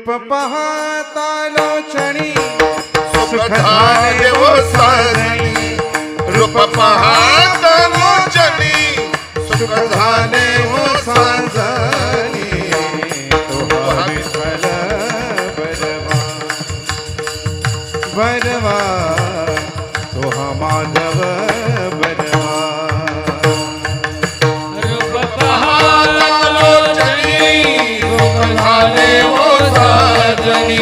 पाहता लोचणी सुख झाले वो साजणी रूप पाहता लोचणी सुख झाले वो साजणी तो विठ्ठल बरवा तो हा माधव बरवा रूप पाहता लोचणी सुख झाले वो साजणी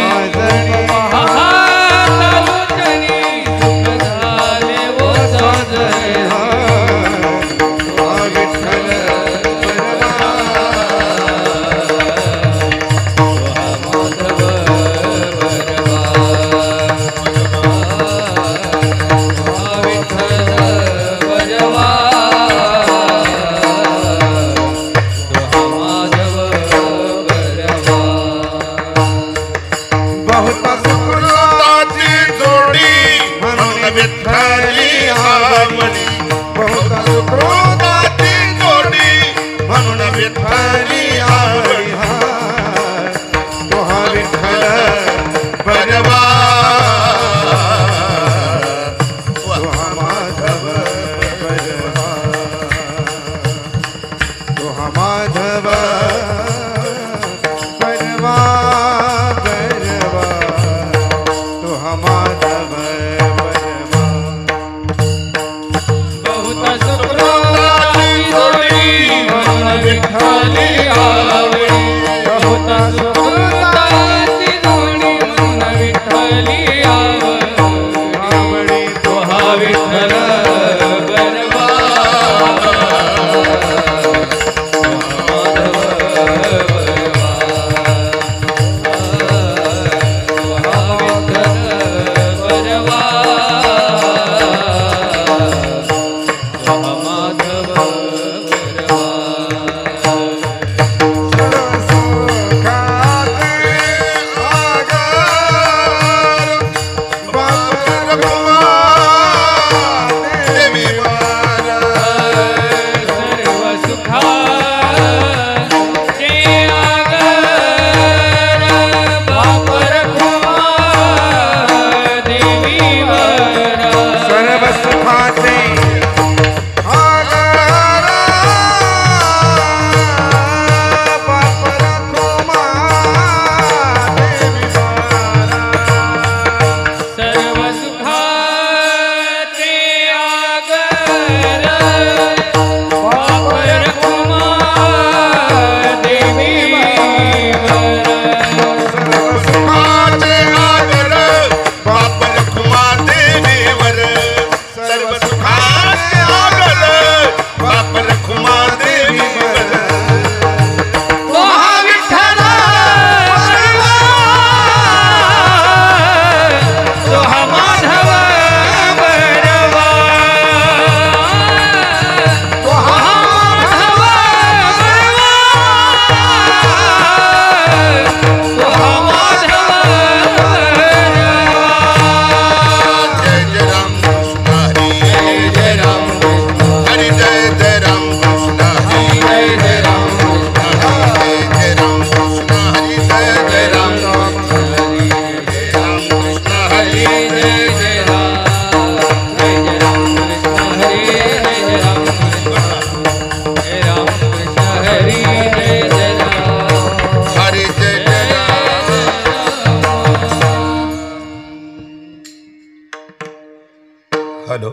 हेलो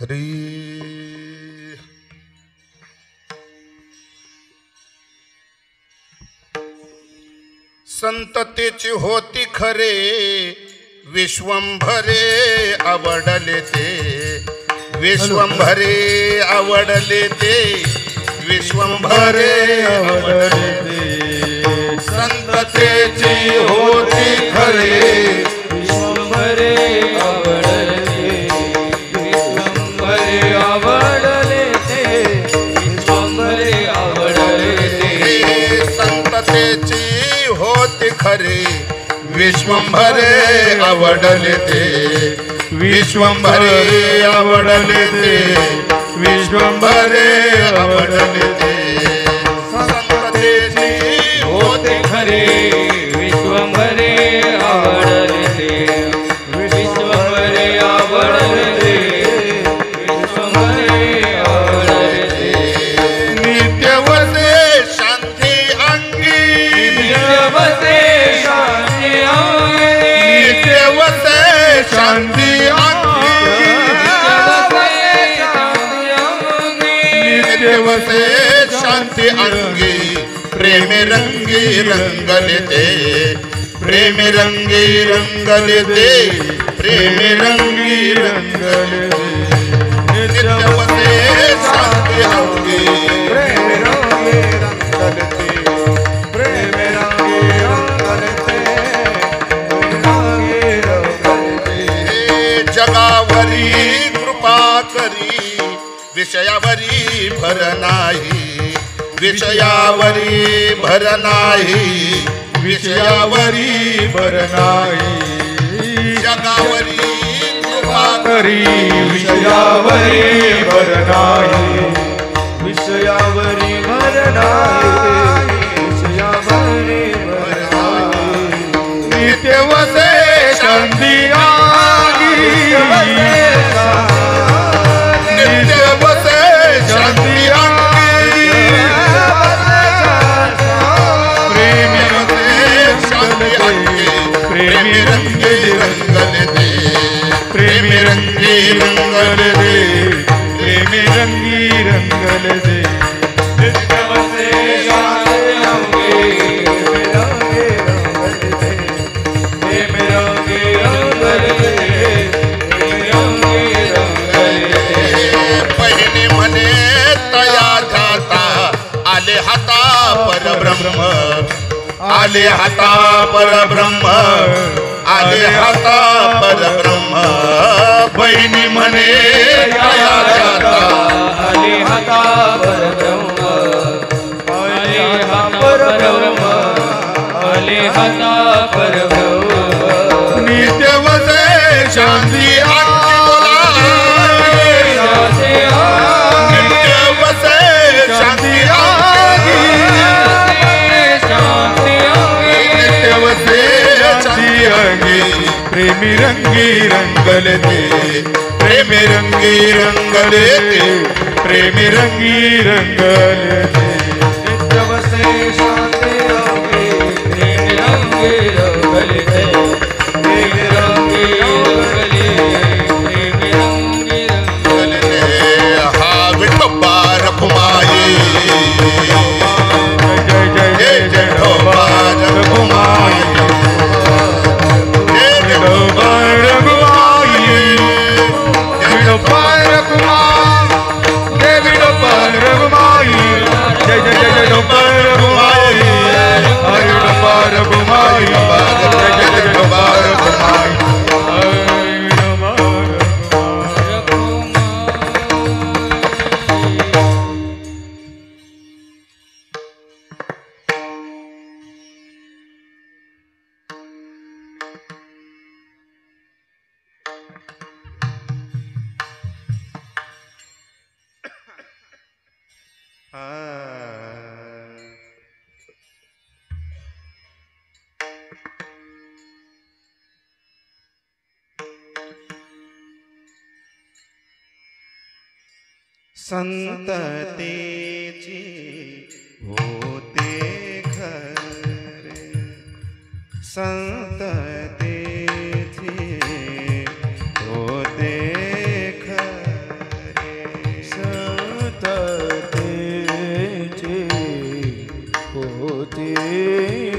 हरी संततेची होती खरे विश्वंभरे आवडले ते विश्वंभरे आवडले ते विश्वंभरे आवडले ते संततेची होती खरे विश्वंभरे आवडले विश्वंभरे आवडले ते विश्वंभरे आवडले ते संततेची होती खरे विश्वंभरे आवडले ते विश्वंभरे आवडले ते विश्वंभरे आवडले ते संततेची होते खरे विश्वंभरे आवडले ते विश्वंभरे आवडले ते विश्वंभरे आवडले ते नित्यवसे शांती अंगी नित्यवसे शांती अंगी नित्यवसे शांती अंगी नित्यवसे शांती अंगी प्रेम रंगी रंगले ते प्रेम रंगी रंगले ते प्रेम रंगी रंगले ते नित्यवसे शांती अंगी प्रेम रंगे रंगलते प्रेम रंगे रंगलते रंगे रंगलते जगावरी कृपा करी विषयावरी भर नाही विषयावरी भर नाही विषयावरी बर नाही जगावरी कृपा करी विषयावरी बर नाही विषयावरी बर नाही विषयावरी बर नाही नित्यवसे शांती नित्यवसे शांती प्रेमी रंगे रंगले दे प्रेमी रंगी रंगले दे प्रेमी रंगी रंगल दे नित्यवसे शांती अंगी रंगे रंगल दे प्रेम रंगी रंगले ते प्रेम रंगी रंगले ते बहिणी म्हणे तया जाता आले हाता परब्रह्म आले हाता परब्रह्म आले हाता परब्रह्म बहिणी म्हणे तया जाता आले हाता परब्रह्म आले हाता परब्रह्म आले हाता परब्रह्म नित्यवसे शांती अंगी बोला नित्यवसे शांती अंगी नित्यवसे शांती अंगी प्रेमी रंगी रंगल दे प्रेमी रंगी रंगले ते प्रेमी रंगी रंगल दे नित्यवसे शांती अंगी प्रेम रंगी रंगले ते प्रेम रंगी रंगले प्रेम रंगी रंगले हा विठोबा रखुमाई जय जय जय जय विठोबा रखुमाई जय विठोबा रखुमाई जय जय जय जय डोपर घुमाई हरि डोपर घुमाई जय जय जय डोपर घुमाई हरि डोपर संततेची होते खरे संततेची होते खरे संततेची होते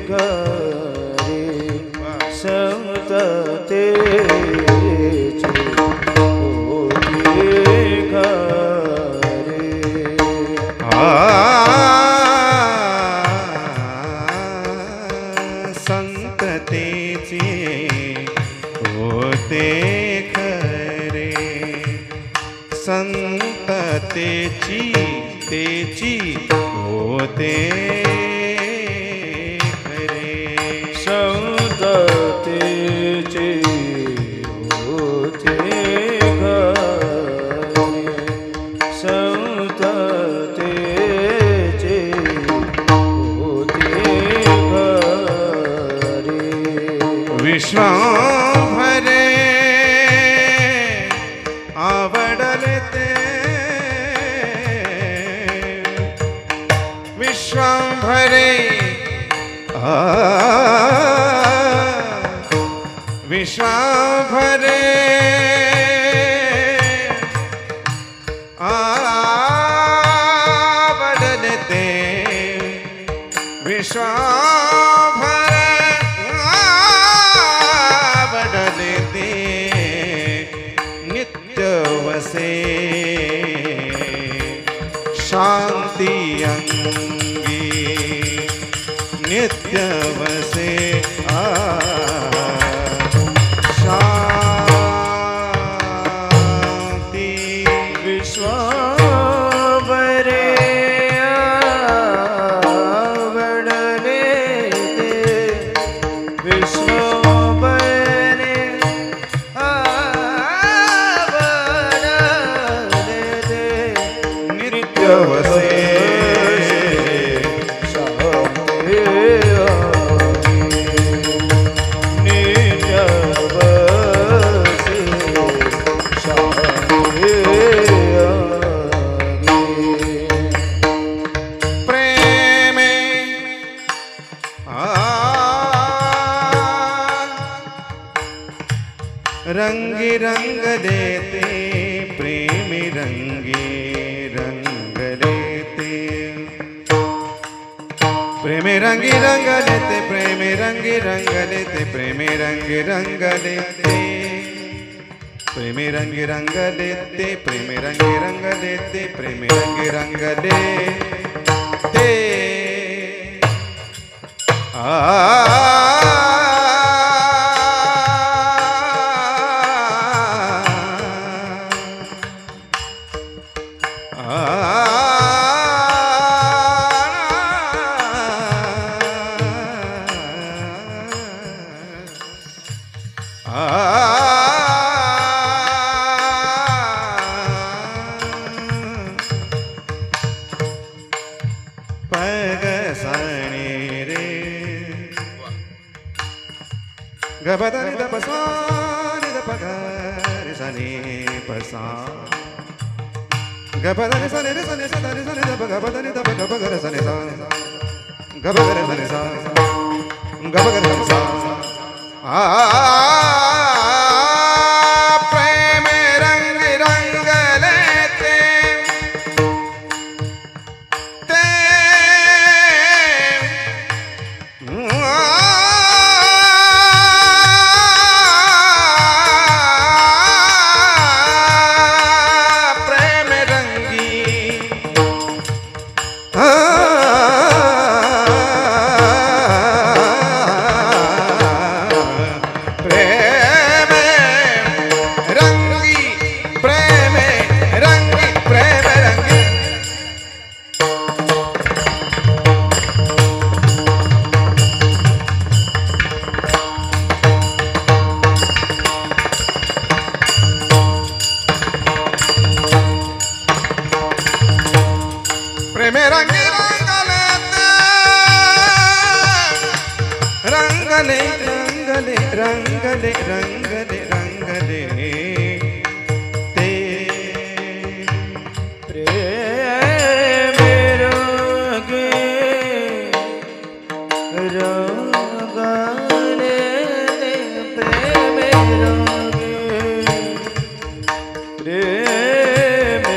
खरे संततेची होते खरे संततेची विश्वांभरे आवडलते विश्वांभरे विश्वांभरे आवडलते विश्वांभरे आवडलते नित्य वसे शांति अंगी नित्य वसे शांति विश्वांभरे आवडलेते विश्वांभरे आवडलेते नित्य वसे रंगी रंग देते प्रेमी रंगी रंग लेते प्रेमी रंगी रंग लेते प्रेमी रंगी रंग लेते प्रेमी रंगी रंग लेते प्रेमी रंगी रंग लेते प्रेमी रंगी रंग लेते प्रेमी रंगी रंग लेते गबदनि दपसानि दपगरि सनि पसा गबदनि सनि रे सनि सनि सनि दप गबदनि दप गबगर सनि सा गबगर सनि सा गबगर सनि सा प्रेम रंग रंग लेते ते रंगले रंगले रंगले रंगले ते प्रेम रंगे रंगले ते प्रेम रंगे प्रेम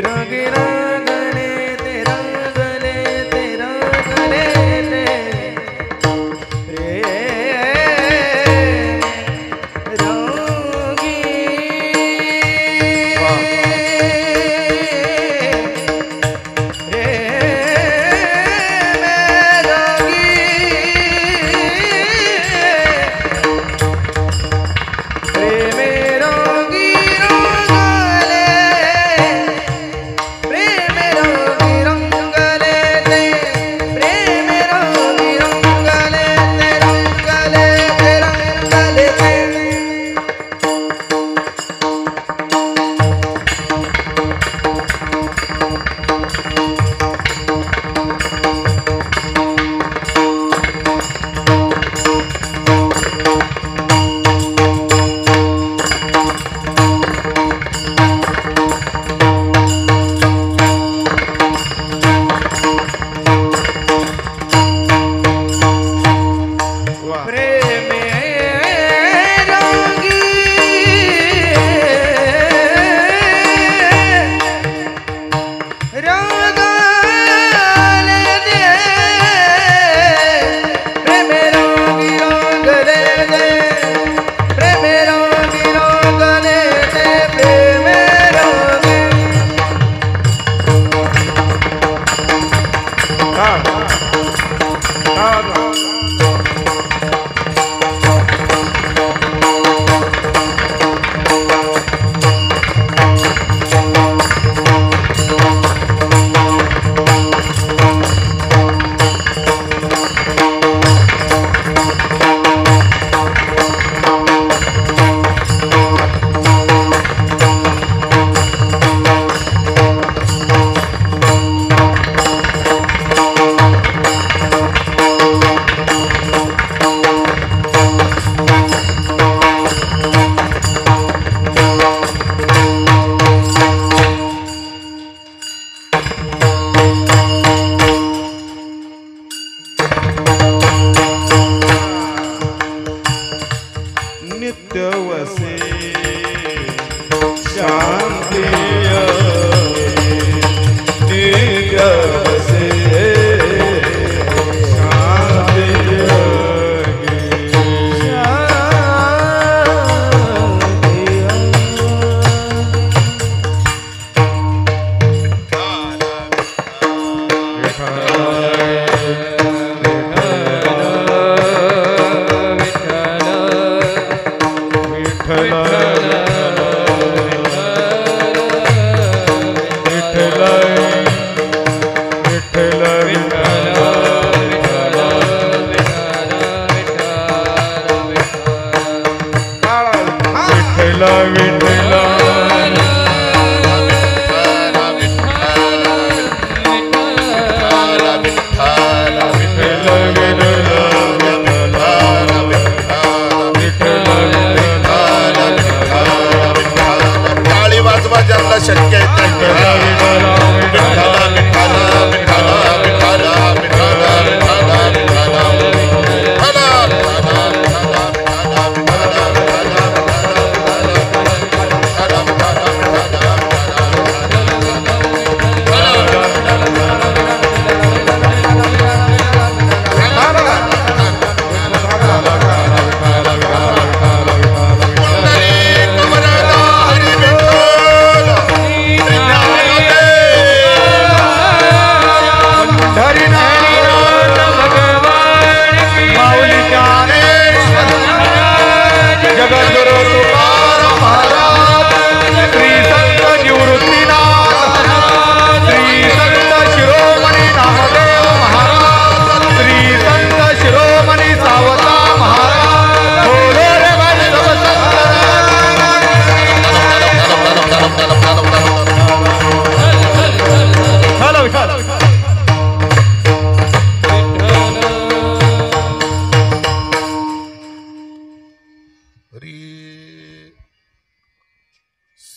रंगी रंगी रंगी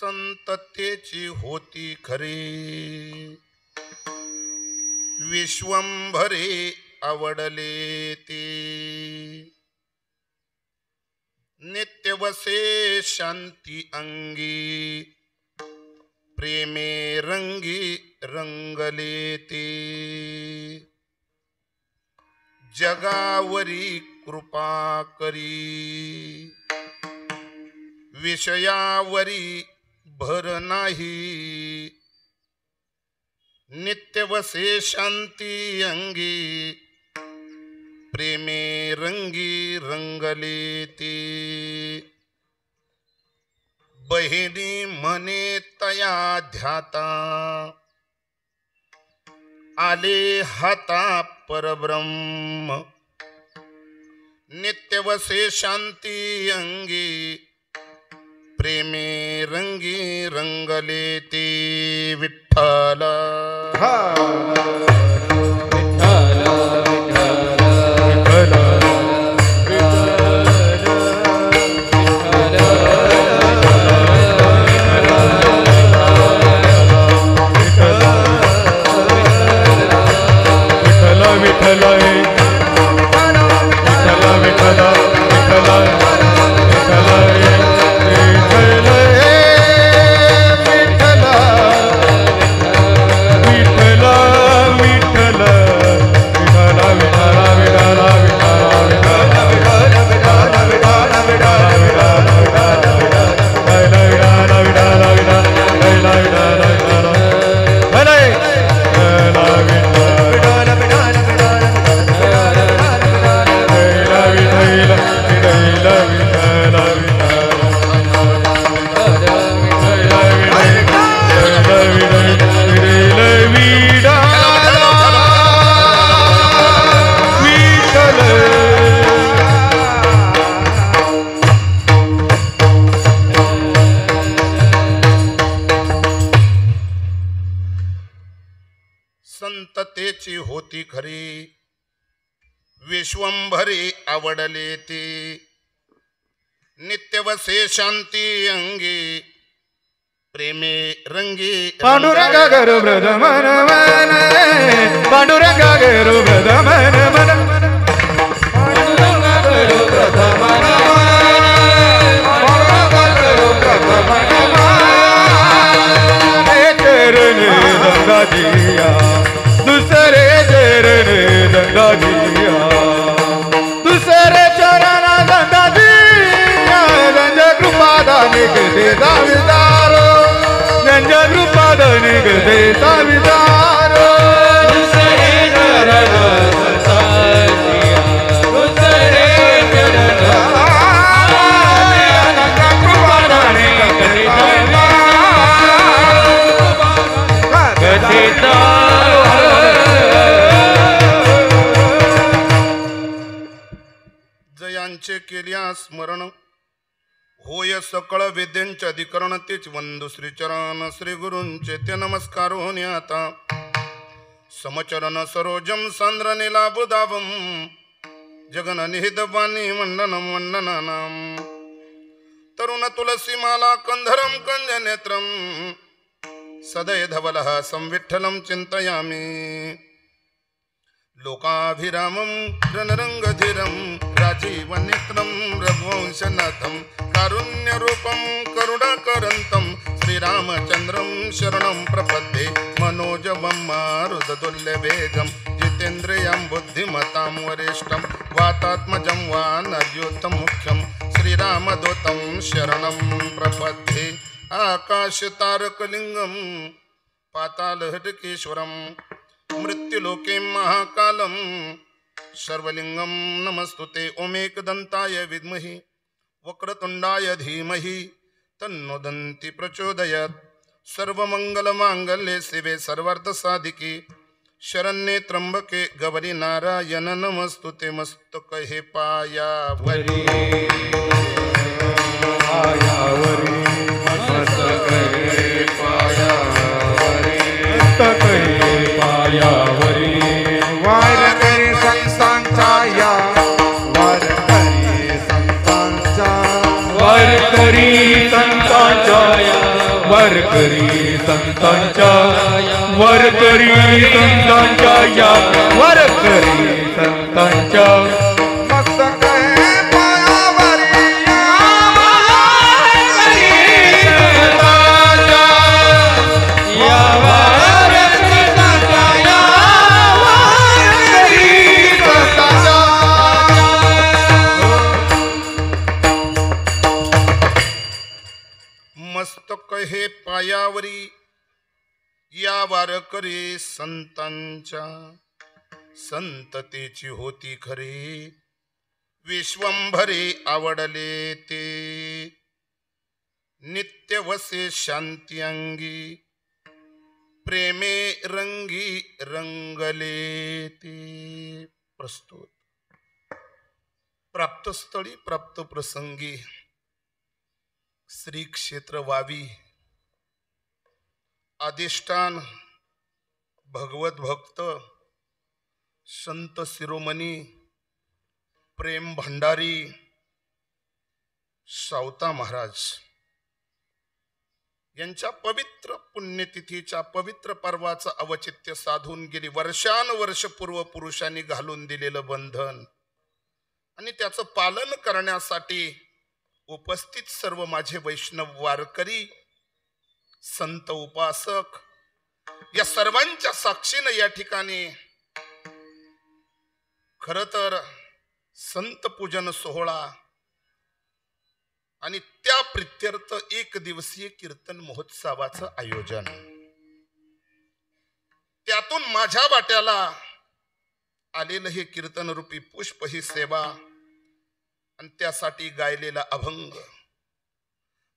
संततेची होती खरी विश्वंभरे आवडले ते नित्य वसे शांती अंगी प्रेमे रंगी रंगले ते जगावरी कृपा करी विषयावरी भर नाही नित्य वसे शांती अंगी प्रेमे रंगी रंगले ते बहिणी म्हणे तया ध्याता आले हाता परब्रह्म नित्य वसे शांती अंगी प्रेमे रंगी रंगले ते विठ्ठला विश्वंभरी आवडले ती नित्य वसे शांती अंगी प्रेमे रंगी पांडुरंग गरु ब्रद मन मन पांडुरंग गरु ब्रद मन मन पांडुरंग गरु ब्रद मन पांडुरंग गरु ब्रद मन चरण गंगा जिया दूसरे चरण गंगा जिया दूसरे चरण गंगा जिया गंज कृपा दाने के दे दाविदारो गंज कृपा दाने के दे दाविदारो दूसरे चरण गंगा जिया दूसरे चरण गंज कृपा दाने के दे जयांचे केल्या स्मरण होय सकळ वेद्यांचे अधिकरण तेच वंदु श्रीचरण श्री गुरूंचे ते नमस्कार होण्याता समचरण सरोजम सांद्र निलाबुदावम जगन निहितवाणी वंदनम वंदनानाम तरुण तुलसी माला कंधरम कंज नेत्रम सदय धवलः संविठ्ठलं चिंतयामि लोकाभिरामं रणरंगधीरं राजीवनेत्रं रघुवंशनाथं कारुण्यरूपं करुणाकरन्तं श्रीरामचन्द्रं शरणं प्रपद्ये मनोजवं मारुततुल्यवेगं जितेन्द्रियं बुद्धिमतां वरिष्ठं वातात्मजं वानर्योत्तम मुख्यं श्रीरामदूतं शरणं प्रपद्ये आकाश तारकलिंगम पाताल हटकेश्वरम मृत्युलोके महाकालम सर्वलिंगम नमस्तुते ओमेकदंताय विद्महि वक्रतुंडाय धीमहि तन्नो दन्ति प्रचोदयात् सर्वमंगलमांगल्ये शिवे सर्वार्थसाधिके शरण्ये त्र्यंबके गौरी नारायण नमस्तुते मस्तके पायावरी पायावरी पायावरी वार करी संतांचा या वार करी संतांचा वार करी संतांचा वार करी संतांचा वार करी संतांचा या वार करी संतांचा हे पायावरी या वारकरी संतांच्या संततेची होती खरी विश्वंभरी आवडले ते नित्य वसे शांती अंगी प्रेमे रंगी रंगले ते प्रस्तुत प्राप्तस्थळी प्राप्त प्रसंगी श्री क्षेत्र वावी अधिष्ठान भगवत भक्त संत शिरोमणी प्रेम भंडारी सावता महाराज यांच्या पवित्र पुण्यतिथीच्या पवित्र पर्वाचं अवचित्य साधून गेली वर्षानुवर्ष पूर्व पुरुषांनी घालून दिलेलं बंधन आणि त्याचं पालन करण्यासाठी उपस्थित सर्व माझे वैष्णव वारकरी संत उपासक या सर्वांच्या साक्षीने या ठिकाणी खर तर संत पूजन सोहळा आणि त्या प्रित्यर्थ एक दिवसीय कीर्तन महोत्सवाचं आयोजन त्यातून माझ्या वाट्याला आलेलं हे कीर्तन रूपी पुष्प ही सेवा आणि त्यासाठी गायलेला अभंग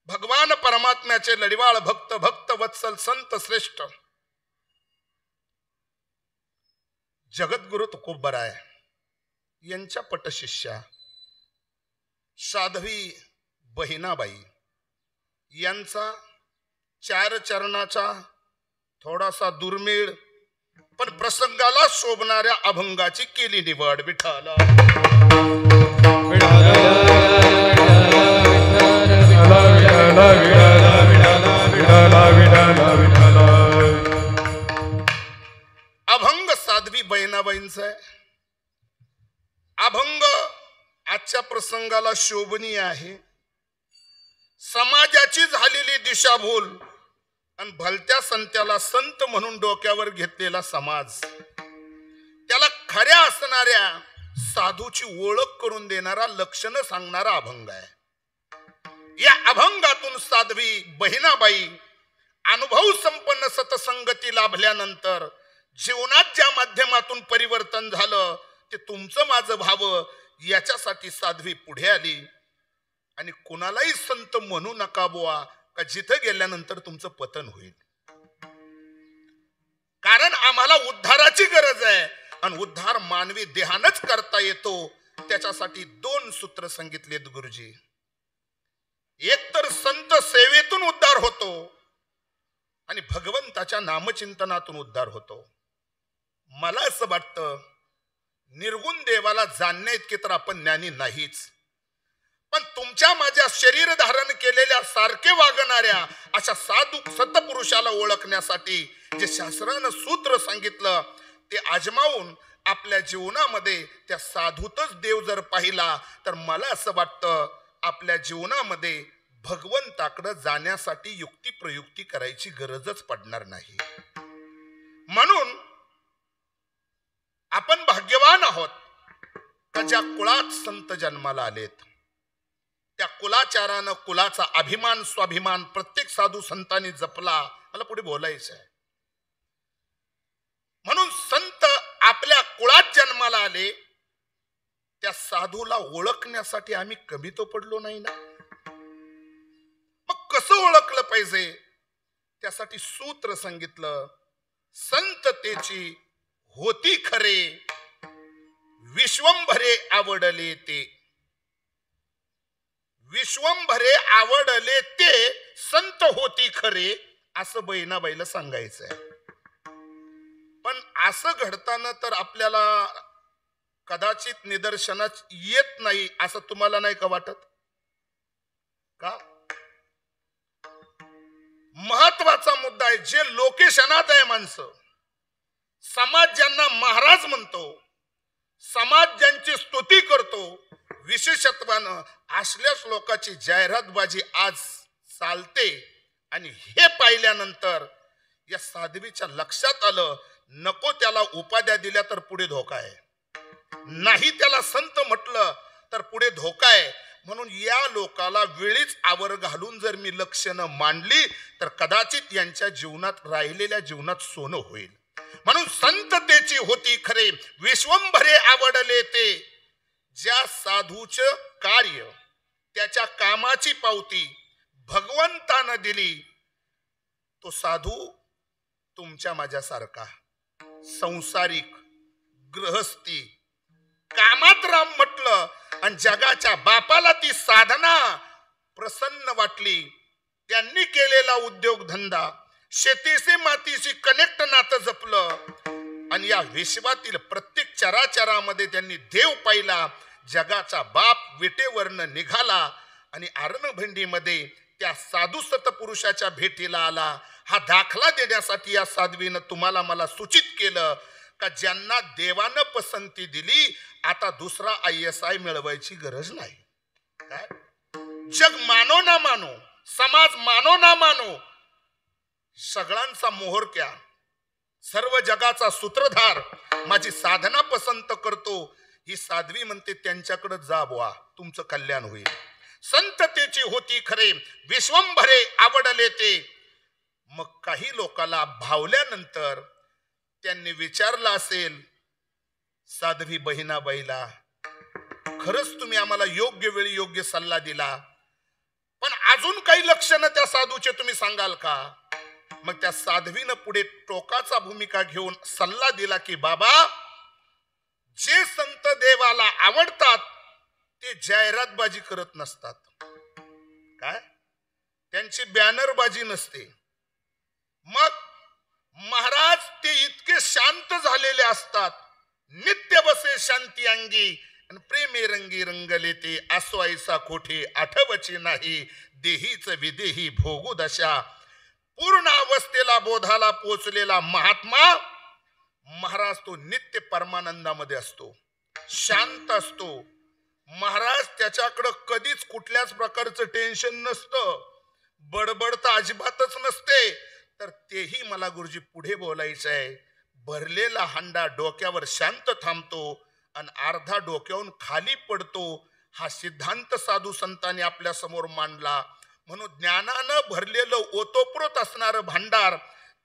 भगवान परमात्म्याचे लढिवाळ भक्त भक्त वत्सल संत श्रेष्ठ जगद्गुरु तुकोबराय यांच्या पटशिष्या साध्वी बहिणाबाई यांचा चार चरणाचा थोडासा दुर्मिळ पण प्रसंगाला शोभणाऱ्या अभंगाची केली निवड. विठ्ठल अभंग साध्वी बहिणाबाईंचा आहे. अभंग आजच्या प्रसंगाला शोभनीय आहे. समाजाची झालेली दिशाभूल आणि भलत्या संत्याला संत म्हणून डोक्यावर घेतलेला समाज, त्याला खऱ्या असणाऱ्या साधूची ओळख करून देणारा, लक्षण सांगणारा अभंग आहे. या अभंगातून साध्वी बहिणाबाई अनुभव संपन्न सतसंगती लाभल्यानंतर जीवनात ज्या माध्यमातून परिवर्तन झालं ते तुमचं माझं व्हावं याच्यासाठी साध्वी पुढे आली. आणि कुणालाही संत म्हणू नका बुवा, का जिथं गेल्यानंतर तुमचं पतन होईल. कारण आम्हाला उद्धाराची गरज आहे आणि उद्धार मानवी देहानच करता येतो. त्याच्यासाठी 2 सूत्र सांगितलेत गुरुजी. एक तर संत सेवेतून उद्धार होतो आणि भगवंताच्या नामचिंतनातून उद्धार होतो. मला असं वाटतं निर्गुण देवाला जाणण्या इतके तर आपण ज्ञानी नाहीच, पण तुमच्या माझ्या शरीर धारण केलेल्या सारखे वागणाऱ्या अशा साधू सतपुरुषाला ओळखण्यासाठी जे शास्त्रानं सूत्र सांगितलं ते आजमावून आपल्या जीवनामध्ये त्या साधूतच देव जर पाहिला तर मला असं वाटतं आपल्या जीवनामध्ये भगवंताकडे जाण्यासाठी युक्ती प्रयुक्ती करायची गरजच पडणार नाही. म्हणून आपण भाग्यवान आहोत का ज्या कुळात संत जन्माला आलेत, त्या कुलाचारानं कुलाचा अभिमान स्वाभिमान प्रत्येक साधू संतांनी जपला. मला पुढे बोलायचं आहे. म्हणून संत आपल्या कुळात जन्माला आले, त्या साधूला ओळखण्यासाठी आम्ही कमी तो पडलो नाही ना. मग कसं ओळखलं पाहिजे त्यासाठी सूत्र सांगितलं. संततेची होती खरे विश्वंभरे आवडले ते. विश्वंभरे आवडले ते संत होती खरे असं बहिणाबाईला सांगायचंय. पण असं घडताना तर आपल्याला कदाचित निदर्शनात येत नाही असं तुम्हाला नाही का वाटत का? महत्वाचा मुद्दा आहे. जे लोकेशनात आहे माणसं, समाज ज्यांना महाराज म्हणतो, समाज ज्यांची स्तुती करतो, विशेषत्वानं असल्याच लोकांची जाहिरातबाजी आज चालते. आणि हे पाहिल्यानंतर या साध्वीच्या लक्षात आलं नको त्याला उपाध्या दिल्या तर पुढे धोका आहे, नाही त्याला संत म्हटलं तर पुढे धोका आहे. म्हणून या लोकाला वेळीच आवर घालून जर मी लक्षणं मांडली तर कदाचित यांच्या जीवनात राहिलेल्या जीवनात सोनं होईल. म्हणून संततेची होती खरे विश्वंभरे आवडले ते. ज्या साधूचं कार्य त्याच्या कामाची पावती भगवंतानं दिली तो साधू तुमच्या माझ्यासारखा संसारिक गृहस्थी कामात राम म्हटलं आणि जगाच्या बापाला ती साधना प्रसन्न वाटली. त्यांनी केलेला उद्योगधंदा शेतीशी मातीशी कनेक्ट नातं जपलं आणि या विश्वातील प्रत्येक चराचरामध्ये त्यांनी देव पाहिला. जगाचा बाप विटेवरनं निघाला आणि आरणभंडीमध्ये त्या साधू सतपुरुषाच्या भेटीला आला. हा दाखला देण्यासाठी या साध्वीनं तुम्हाला मला सूचित केलं का ज्यांना देवानं पसंती दिली आता दुसरा ISI मिळवायची गरज नाही. काय जग मानो ना मानो, समाज मानो ना मानो, सगळ्यांचा मोहरक्या, सर्व जगाचा सूत्रधार माझी साधना पसंत करतो. ही साध्वी म्हणते त्यांच्याकडे जा बुवा, तुमचं कल्याण होईल. संततेची होती खरे विश्वंभरे आवडले ते. मग काही लोकांना भावल्यानंतर त्यांनी विचारलं असेल साध्वी बहिणाबाईला, खरंच तुम्ही आम्हाला योग्य वेळी योग्य सल्ला दिला, पण अजून काही लक्षणं त्या साधूचे तुम्ही सांगाल का? मग त्या साध्वीनं पुढे टोकाचा भूमिका घेऊन सल्ला दिला की बाबा, जे संत देवाला आवडतात ते जाहिरातबाजी करत नसतात. काय त्यांची बॅनरबाजी नसते. मग महाराज ते इतके ते शांत झालेले असतात. नित्य बसे शांती अंगी आणि प्रेमे रंगी रंगले ते. असो ऐसा कोठे आठवची नाही, देहीच विदेही भोगू दशा. पूर्ण अवस्थेला बोधाला पोचलेला महात्मा महाराज तो नित्य परमानंदामध्ये असतो, शांत असतो. महाराज त्याच्याकडं कधीच कुठल्याच प्रकारचं टेन्शन नसतं, बडबड तर अजिबातच नसते. तर तेही मला गुरुजी पुढे बोलायचं आहे. भरलेला हांडा डोक्यावर शांत थांबतो आणि अर्धा डोक्यावरून खाली पडतो. हा सिद्धांत साधू संतांनी आपल्या समोर मांडला. म्हणून ज्ञानानं भरलेलं ओतोप्रोत असणारं भांडार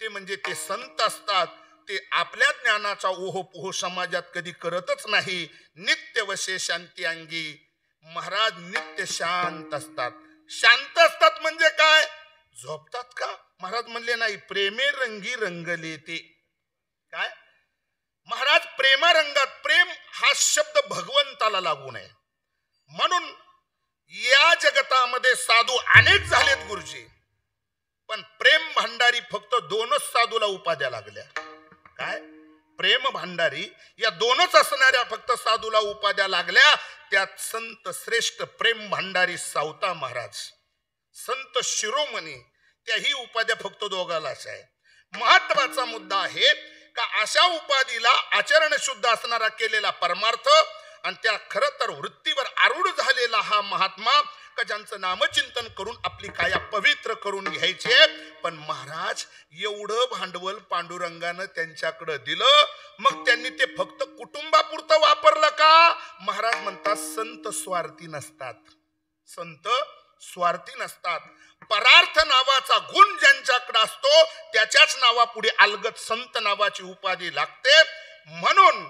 ते म्हणजे ते संत असतात. ते आपल्या ज्ञानाचा ओहोपोह समाजात कधी करतच नाही. नित्य वशे शांती अंगी. महाराज नित्य शांत असतात. शांत असतात म्हणजे काय? झोपतात का? महाराज म्हणले नाही, प्रेमे रंगी रंगले ते. काय महाराज? प्रेमारंगात. प्रेम हा शब्द भगवंताला लागू नये म्हणून या जगतामध्ये साधू अनेक झालेत गुरुजी, पण प्रेम भांडारी फक्त दोनच साधूला उपाध्या लागल्या. काय? प्रेम भांडारी या दोनच असणाऱ्या फक्त साधूला उपाध्या लागल्या. त्यात संत श्रेष्ठ प्रेम भांडारी सावता महाराज, संत शिरोमणी, त्याही उपाध्या फक्त दोघालाच आहे. महत्वाचा मुद्दा आहे का अशा उपाधीला आचरण शुद्ध असणारा केलेला परमार्थ आणि त्या खर तर वृत्तीवर आरूढ झालेला हा महात्मा का ज्यांचं नामचिंतन करून आपली काया पवित्र करून घ्यायचे. पण महाराज एवढं भांडवल पांडुरंगानं त्यांच्याकडे दिलं, मग त्यांनी ते फक्त कुटुंबापुरतं वापरलं का? महाराज म्हणतात संत स्वार्थी नसतात, संत स्वार्थी नसतात. परार्थ नावाचा गुण ज्यांच्याकडे असतो त्याच्याच नावापुढे अलगत संत नावाची उपाधी लागते. म्हणून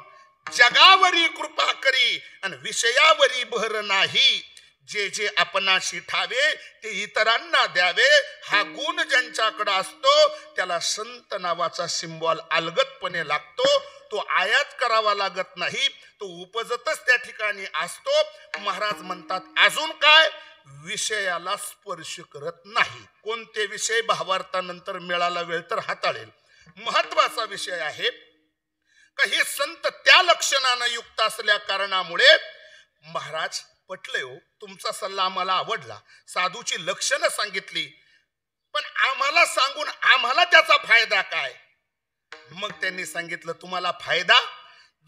जगावरी कृपा करी आणि विषयावरी भर नाही. जे जे आपणाशी ठावे ते इतरांना द्यावे. हा गुण ज्यांच्याकडे असतो त्याला संत नावाचा सिंबॉल अलगतपणे लागतो. तो आयात करावा लागत नाही, तो उपजतच त्या ठिकाणी असतो. महाराज म्हणतात अजून काय? विषयाला स्पर्श करत नाही. कोणते विषय? भावार्थानंतर मिळाला वेळ तर हाताळेल. महत्वाचा विषय आहे का हे संत त्या लक्षणानं युक्त असल्या कारणामुळे महाराज पटले हो, तुमचा सल्ला आम्हाला आवडला, साधूची लक्षणं सांगितली, पण आम्हाला सांगून आम्हाला त्याचा फायदा काय? मग त्यांनी सांगितलं तुम्हाला फायदा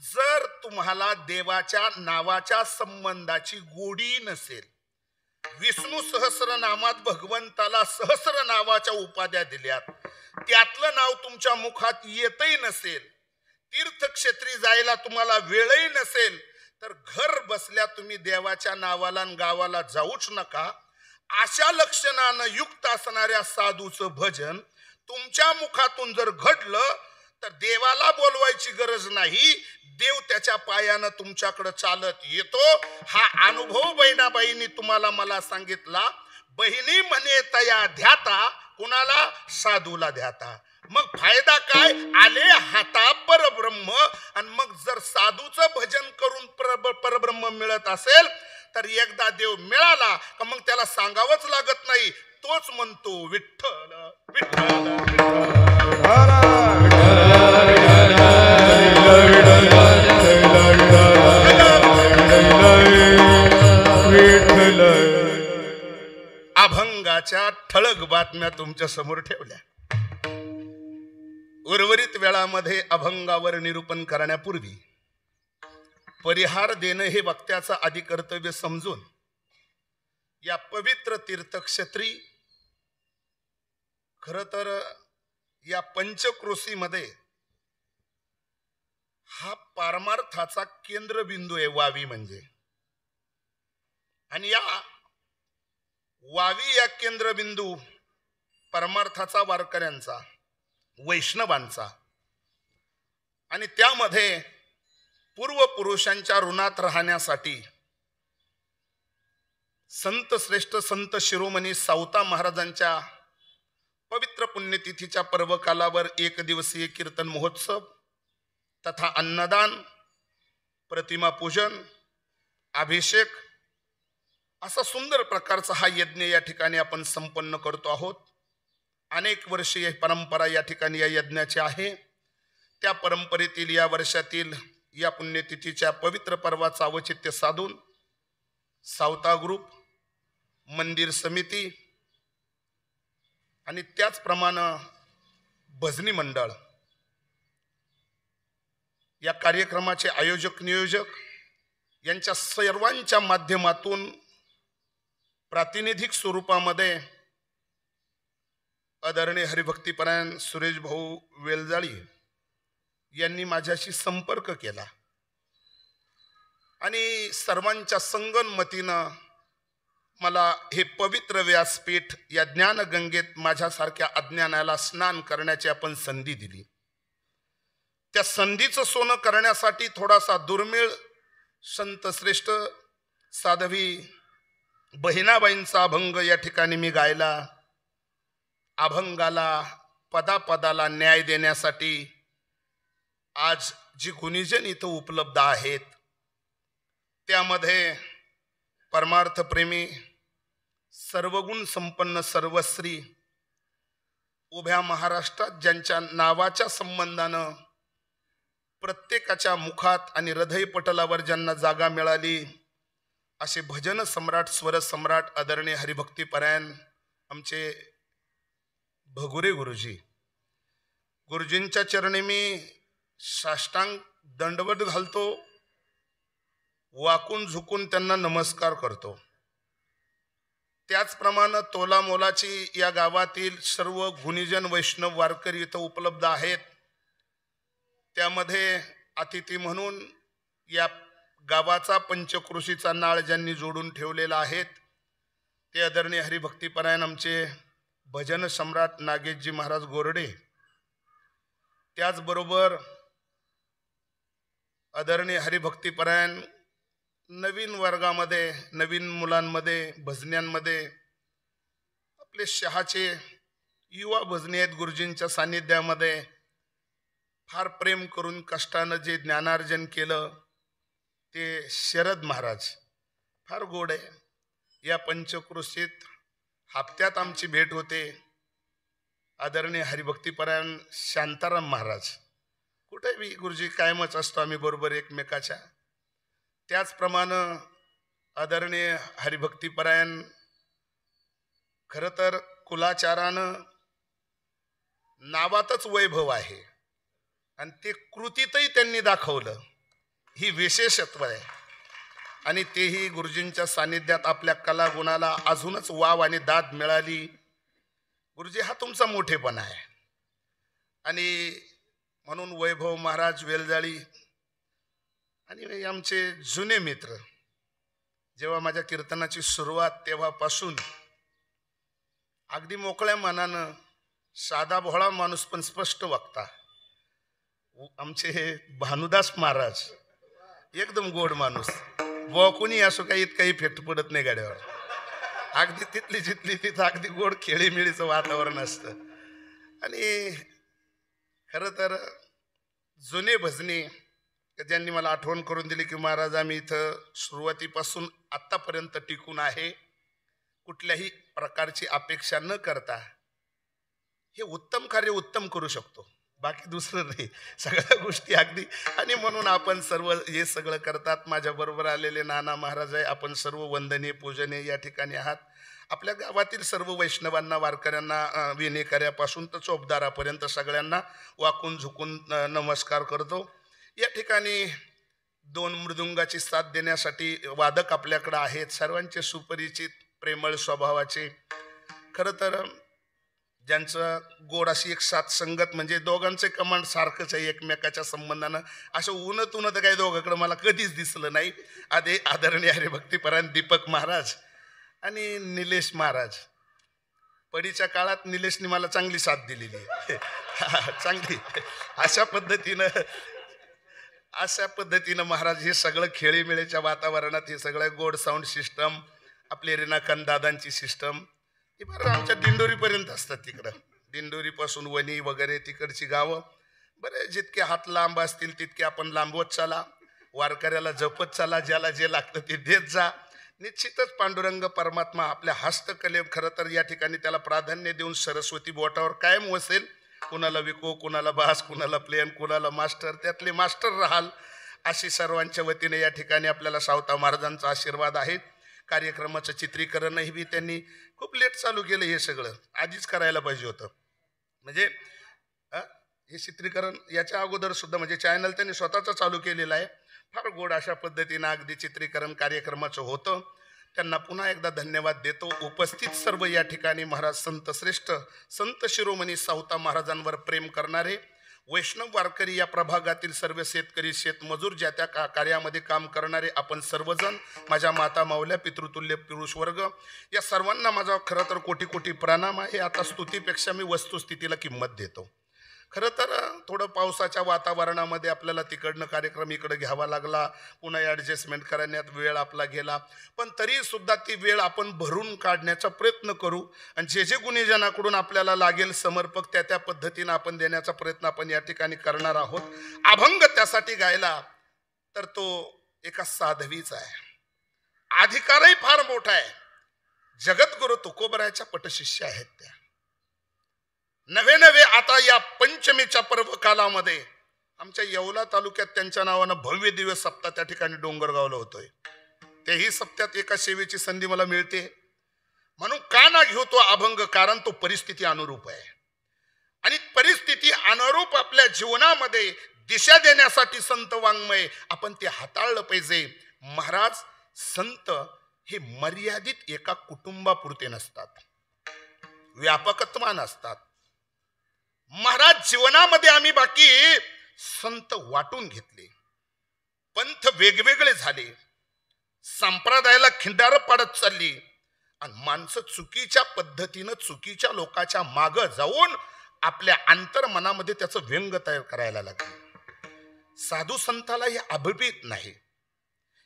जर तुम्हाला देवाच्या नावाच्या संबंधाची गोडी नसेल. विष्णू सहस्रनामात भगवंताला सहस्र नावाच्या उपाध्या दिल्यात, त्यातलं नाव तुमच्या मुखात येतही नसेल, तीर्थक्षेत्री जायला तुम्हाला वेळही नसेल, तर घर बसल्या तुम्ही देवाच्या नावाला आणि गावाला जाऊच नका. अशा लक्षणानं युक्त असणाऱ्या साधूचं भजन तुमच्या मुखातून जर घडलं तर देवाला बोलवायची गरज नाही, देव त्याच्या पायानं तुमच्याकडे चालत येतो. हा अनुभव बहिणाबाईंनी तुम्हाला मला सांगितला. बहिणी म्हणे तया ध्याता, कुणाला? साधूला ध्याता. मग फायदा काय? आले हाता परब्रह्म. आणि मग जर साधूचं भजन करून परब्रह्म मिळत असेल तर एकदा देव मिळाला का मग त्याला सांगावंच लागत नाही, तोच म्हणतो विठ्ठल विठ्ठल. अभंगाच्या ठळक बातम्या तुमच्या समोर ठेवल्या. उर्वरित वेळामध्ये अभंगावर निरूपण करण्यापूर्वी परिहार देणं हे वक्त्याचं आदी कर्तव्य समजून या पवित्र तीर्थक्षेत्री खर तर या पंचक्रोशीमध्ये हा पारमार्थाचा केंद्रबिंदू आहे वावी म्हणजे. आणि या वावी या केंद्रबिंदू परमार्थाचा, वारकऱ्यांचा, वैष्णवांचा, आणि त्यामध्ये पूर्वपुरुषांच्या ऋणात राहण्यासाठी संत श्रेष्ठ संत शिरोमणी सावता महाराजांच्या पवित्र पुण्यतिथीच्या पर्वकालावर एक दिवसीय कीर्तन महोत्सव तथा अन्नदान, प्रतिमा पूजन, अभिषेक असा सुंदर प्रकारचा हा यज्ञ या ठिकाणी आपण संपन्न करतो आहोत. अनेक वर्षीय परंपरा या ठिकाणी या यज्ञाची आहे. त्या परंपरेतील या वर्षातील या पुण्यतिथीच्या पवित्र पर्वाचं औचित्य साधून सावता ग्रुप, मंदिर समिती आणि त्याचप्रमाणे भजनी मंडळ या कार्यक्रमाचे आयोजक नियोजक यांच्या सर्वांच्या माध्यमातून प्रातिनिधिक स्वरूपामध्ये आदरणीय हरिभक्तीपरायण सुरेश भाऊ वेलजाळी यांनी माझ्याशी संपर्क केला आणि सर्वांच्या संगनमतीनं मला हे पवित्र व्यासपीठ या ज्ञानगंगेत माझ्यासारख्या अज्ञानाला स्नान करण्याची आपण संधी दिली. त्या संधीचं सोनं करण्यासाठी थोडासा दुर्मिळ संत श्रेष्ठ साधवी बहिणाबाईंचा अभंग या ठिकाणी मी गायला. अभंगाला पदापदाला न्याय देण्यासाठी आज जी गुणीजन इथं उपलब्ध आहेत त्यामध्ये परमार्थप्रेमी, सर्वगुण संपन्न, सर्वश्री, उभ्या महाराष्ट्रात ज्यांच्या नावाच्या संबंधानं प्रत्येकाच्या मुखात आणि हृदयपटलावर ज्यांना जागा मिळाली असे भजन सम्राट, स्वर सम्राट आदरणीय हरिभक्तीपरायण आमचे भगुरे गुरुजी. गुरुजींच्या चरणी मी साष्टांग दंडवत घालतो, वाकून झुकून त्यांना नमस्कार करतो. त्याचप्रमाणे तोला मोलाची या गावातील सर्व गुणीजन वैष्णव वारकरी इथं उपलब्ध आहेत. त्यामध्ये अतिथी म्हणून या गावाचा पंचकृषीचा नाळ ज्यांनी जोडून ठेवलेला आहेत ते आदरणीय हरिभक्तीपरायण आमचे भजन सम्राट नागेशजी महाराज गोरडे. त्याचबरोबर आदरणीय हरिभक्तीपरायण नवीन वर्गामध्ये, नवीन मुलांमध्ये, भजन्यांमध्ये आपले शहाचे युवा भजनी आहेत. गुरुजींच्या सान्निध्यामध्ये फार प्रेम करून कष्टानं जे ज्ञानार्जन केलं ते शरद महाराज फार गोड आहे. या पंचकृषीत हप्त्यात आमची भेट होते. आदरणीय हरिभक्तीपरायण शांताराम महाराज, कुठे बी गुरुजी कायमच असतो आम्ही बरोबर एकमेकाच्या. त्याचप्रमाणे आदरणीय हरिभक्तीपरायण खरं तर कुलाचारानं नावातच वैभव आहे आणि ते कृतीतही त्यांनी दाखवलं. ही विशेषत्व आहे आणि तेही गुरुजींच्या सानिध्यात आपल्या कलागुणाला अजूनच वाव आणि दाद मिळाली. गुरुजी हा तुमचा मोठेपणा आहे. आणि म्हणून वैभव महाराज वेलजाळी आणि आमचे जुने मित्र, जेव्हा माझ्या कीर्तनाची सुरुवात तेव्हापासून अगदी मोकळ्या मनानं, साधा भोळा माणूस पण स्पष्ट वक्ता आमचे भानुदास महाराज, एकदम गोड माणूस. कोणी असो काही इतकाही फेट पडत नाही गाड्यावर. अगदी तिथली जिथली तिथं अगदी गोड खेळीमेळीचं वातावरण असतं. आणि खरं तर जुने भजनी ज्यांनी मला आठवण करून दिली की महाराज आम्ही इथं सुरुवातीपासून आत्तापर्यंत टिकून आहे, कुठल्याही प्रकारची अपेक्षा न करता हे उत्तम कार्य उत्तम करू शकतो, बाकी दुसरं नाही. सगळ्या गोष्टी अगदी. आणि म्हणून आपण सर्व हे सगळं करतात. माझ्याबरोबर आलेले नाना महाराज आहे. आपण सर्व वंदनीय पूजनीय या ठिकाणी आहात. आपल्या गावातील सर्व वैष्णवांना, वारकऱ्यांना, विनेकऱ्यापासून तर चोपदारापर्यंत सगळ्यांना वाकून झुकून नमस्कार करतो. या ठिकाणी दोन मृदुंगाची साथ देण्यासाठी वादक आपल्याकडे आहेत, सर्वांचे सुपरिचित, प्रेमळ स्वभावाचे. खरं तर ज्यांचं गोड अशी एक साथ संगत, म्हणजे दोघांचे कमांड सारखंच आहे एकमेकाच्या संबंधानं. असं उन्हत तर काही दोघांकडं मला कधीच दिसलं नाही. आदरणीय हरिभक्तीपरायण दीपक महाराज आणि निलेश महाराज. पडीच्या काळात निलेशने मला चांगली साथ दिलेली आहे. चांगली. अशा पद्धतीनं महाराज हे सगळं खेळीमेळीच्या वातावरणात हे सगळं गोड साऊंड सिस्टम, आपले रेणाकांत दादांची सिस्टम ही बरं आमच्या दिंडोरीपर्यंत असतात. तिकडं दिंडोरीपासून वणी वगैरे तिकडची गावं बरे जितके हात लांब असतील तितके आपण लांबवत चाला, वारकऱ्याला जपत चाला, ज्याला जे लागतं ते देत जा. निश्चितच पांडुरंग परमात्मा आपल्या हस्तकले खरं तर या ठिकाणी त्याला प्राधान्य देऊन सरस्वती बोटावर कायम वसेल कुणाला विको, कुणाला बास, कुणाला प्लेन, कुणाला मास्टर, त्यातले मास्टर राहाल अशी सर्वांच्या वतीने या ठिकाणी आपल्याला सावता महाराजांचा आशीर्वाद आहे. कार्यक्रमाचं चित्रीकरणही बी त्यांनी खूप लेट चालू केलं. हे सगळं आधीच करायला पाहिजे होतं. म्हणजे हे चित्रीकरण याच्या अगोदर सुद्धा म्हणजे चॅनल त्यांनी स्वतःचं चालू केलेलं आहे. फार गोड अशा पद्धतीनं अगदी चित्रीकरण कार्यक्रमाचं होतं. त्यांना पुन्हा एकदा धन्यवाद देतो. उपस्थित सर्व या ठिकाणी महाराज संत श्रेष्ठ संत शिरोमणी सावता महाराजांवर प्रेम करणारे वैष्णव वारकरी, या प्रभागातील सर्व शेतकरी, शेतमजूर, ज्या त्या कार्यामध्ये काम करणारे आपण सर्वजण, माझ्या माता माऊल्या, पितृतुल्य पुरुष वर्ग, या सर्वांना माझा खरं तर कोटी कोटी प्रणाम आहे. आता स्तुतीपेक्षा मी वस्तुस्थितीला किंमत देतो. खरं तर थोडं पावसाच्या वातावरणामध्ये आपल्याला तिकडनं कार्यक्रम इकडं घ्यावा लागला, पुन्हा ॲडजस्टमेंट करण्यात वेळ आपला गेला. पण तरीसुद्धा ती वेळ आपण भरून काढण्याचा प्रयत्न करू आणि जे जे गुणीजनाकडून आपल्याला लागेल समर्पक त्या पद्धतीनं आपण देण्याचा प्रयत्न आपण या ठिकाणी करणार आहोत. अभंग त्यासाठी गायला तर तो एका साधवीचा आहे. अधिकारही फार मोठा आहे. जगद्गुरु तुकोबराच्या पटशिष्य आहेत त्या. नवे आता या पंचमीच्या पर्व कालामध्ये आमच्या येवला तालुक्यात त्यांच्या नावानं भव्य दिवस सप्ताह त्या ठिकाणी डोंगरगावला होतोय. तेही सप्त्यात एका सेवेची संधी मला मिळते म्हणून का ना घेऊ तो अभंग, कारण तो परिस्थिती अनुरूप आहे. आणि परिस्थिती अनुरूप आपल्या जीवनामध्ये दिशा देण्यासाठी संत वाङ्मय आपण ते हाताळलं पाहिजे. महाराज संत हे मर्यादित एका कुटुंबापुरते नसतात, व्यापकत्वान असतात. महाराज जीवनामध्ये आम्ही बाकी संत वाटून घेतले, पंथ वेगवेगळे झाले, संप्रदायाला खिंडार पाडत चालली आणि माणसं चुकीच्या पद्धतीनं चुकीच्या लोकांच्या मागं जाऊन आपल्या अंतर्मनामध्ये त्याचं व्यंग तयार करायला लागले. साधू संताला हे अभिप्रेत नाही.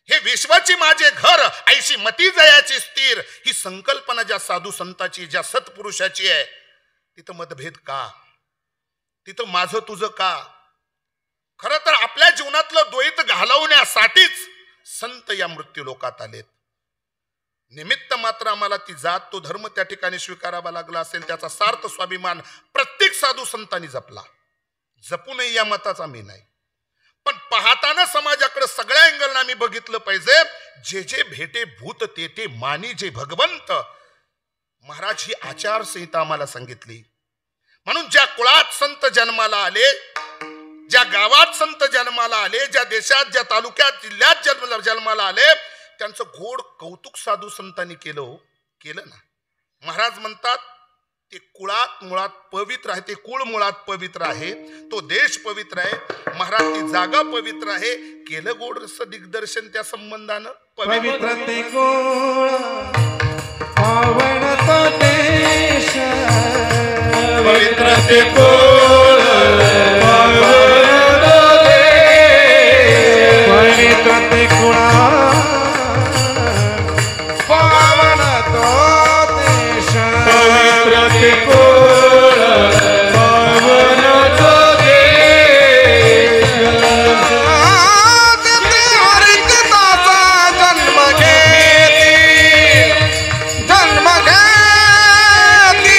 हे विश्वाची माझे घर, ऐशी मती जयाची स्थिर, ही संकल्पना ज्या साधू संताची, ज्या सत्पुरुषाची आहे, तिथं मतभेद का, तिथं माझं तुझं का. खरं तर आपल्या जीवनातलं द्वैत घालवण्यासाठीच संत या मृत्यू लोकात आलेत. निमित्त मात्र आम्हाला ती जात, तो धर्म त्या ठिकाणी स्वीकारावा लागला असेल, त्याचा सार्थ स्वाभिमान प्रत्येक साधू संतांनी जपला. जपू नये या मताचा मी नाही, पण पाहताना समाजाकडे सगळ्या अँगलनं आम्ही बघितलं पाहिजे. जे जे भेटे भूत ते मानी जे भगवंत. महाराज ही आचारसंहिता आम्हाला सांगितली. म्हणून ज्या कुळात संत जन्माला आले, ज्या गावात संत जन्माला आले, ज्या देशात, ज्या तालुक्यात, जिल्ह्यात जन्माला आले, त्यांचं गोड कौतुक साधू संतांनी केलं ना. महाराज म्हणतात ते कुळात मुळात पवित्र आहे, ते कुळ मुळात पवित्र आहे, तो देश पवित्र आहे, महाराज ती जागा पवित्र आहे. केलं गोड रस दिग्दर्शन त्या संबंधानं. पवित्र ते कुळ, पावन तो देश, पवित्र ते कुळ, पावन तो देश, पवित्र ते कुळा, पावन तो देश, पवित्र ते कुळ, पावन तो देश. तिथे हरिदासा जन्म घेती, जन्म घेती,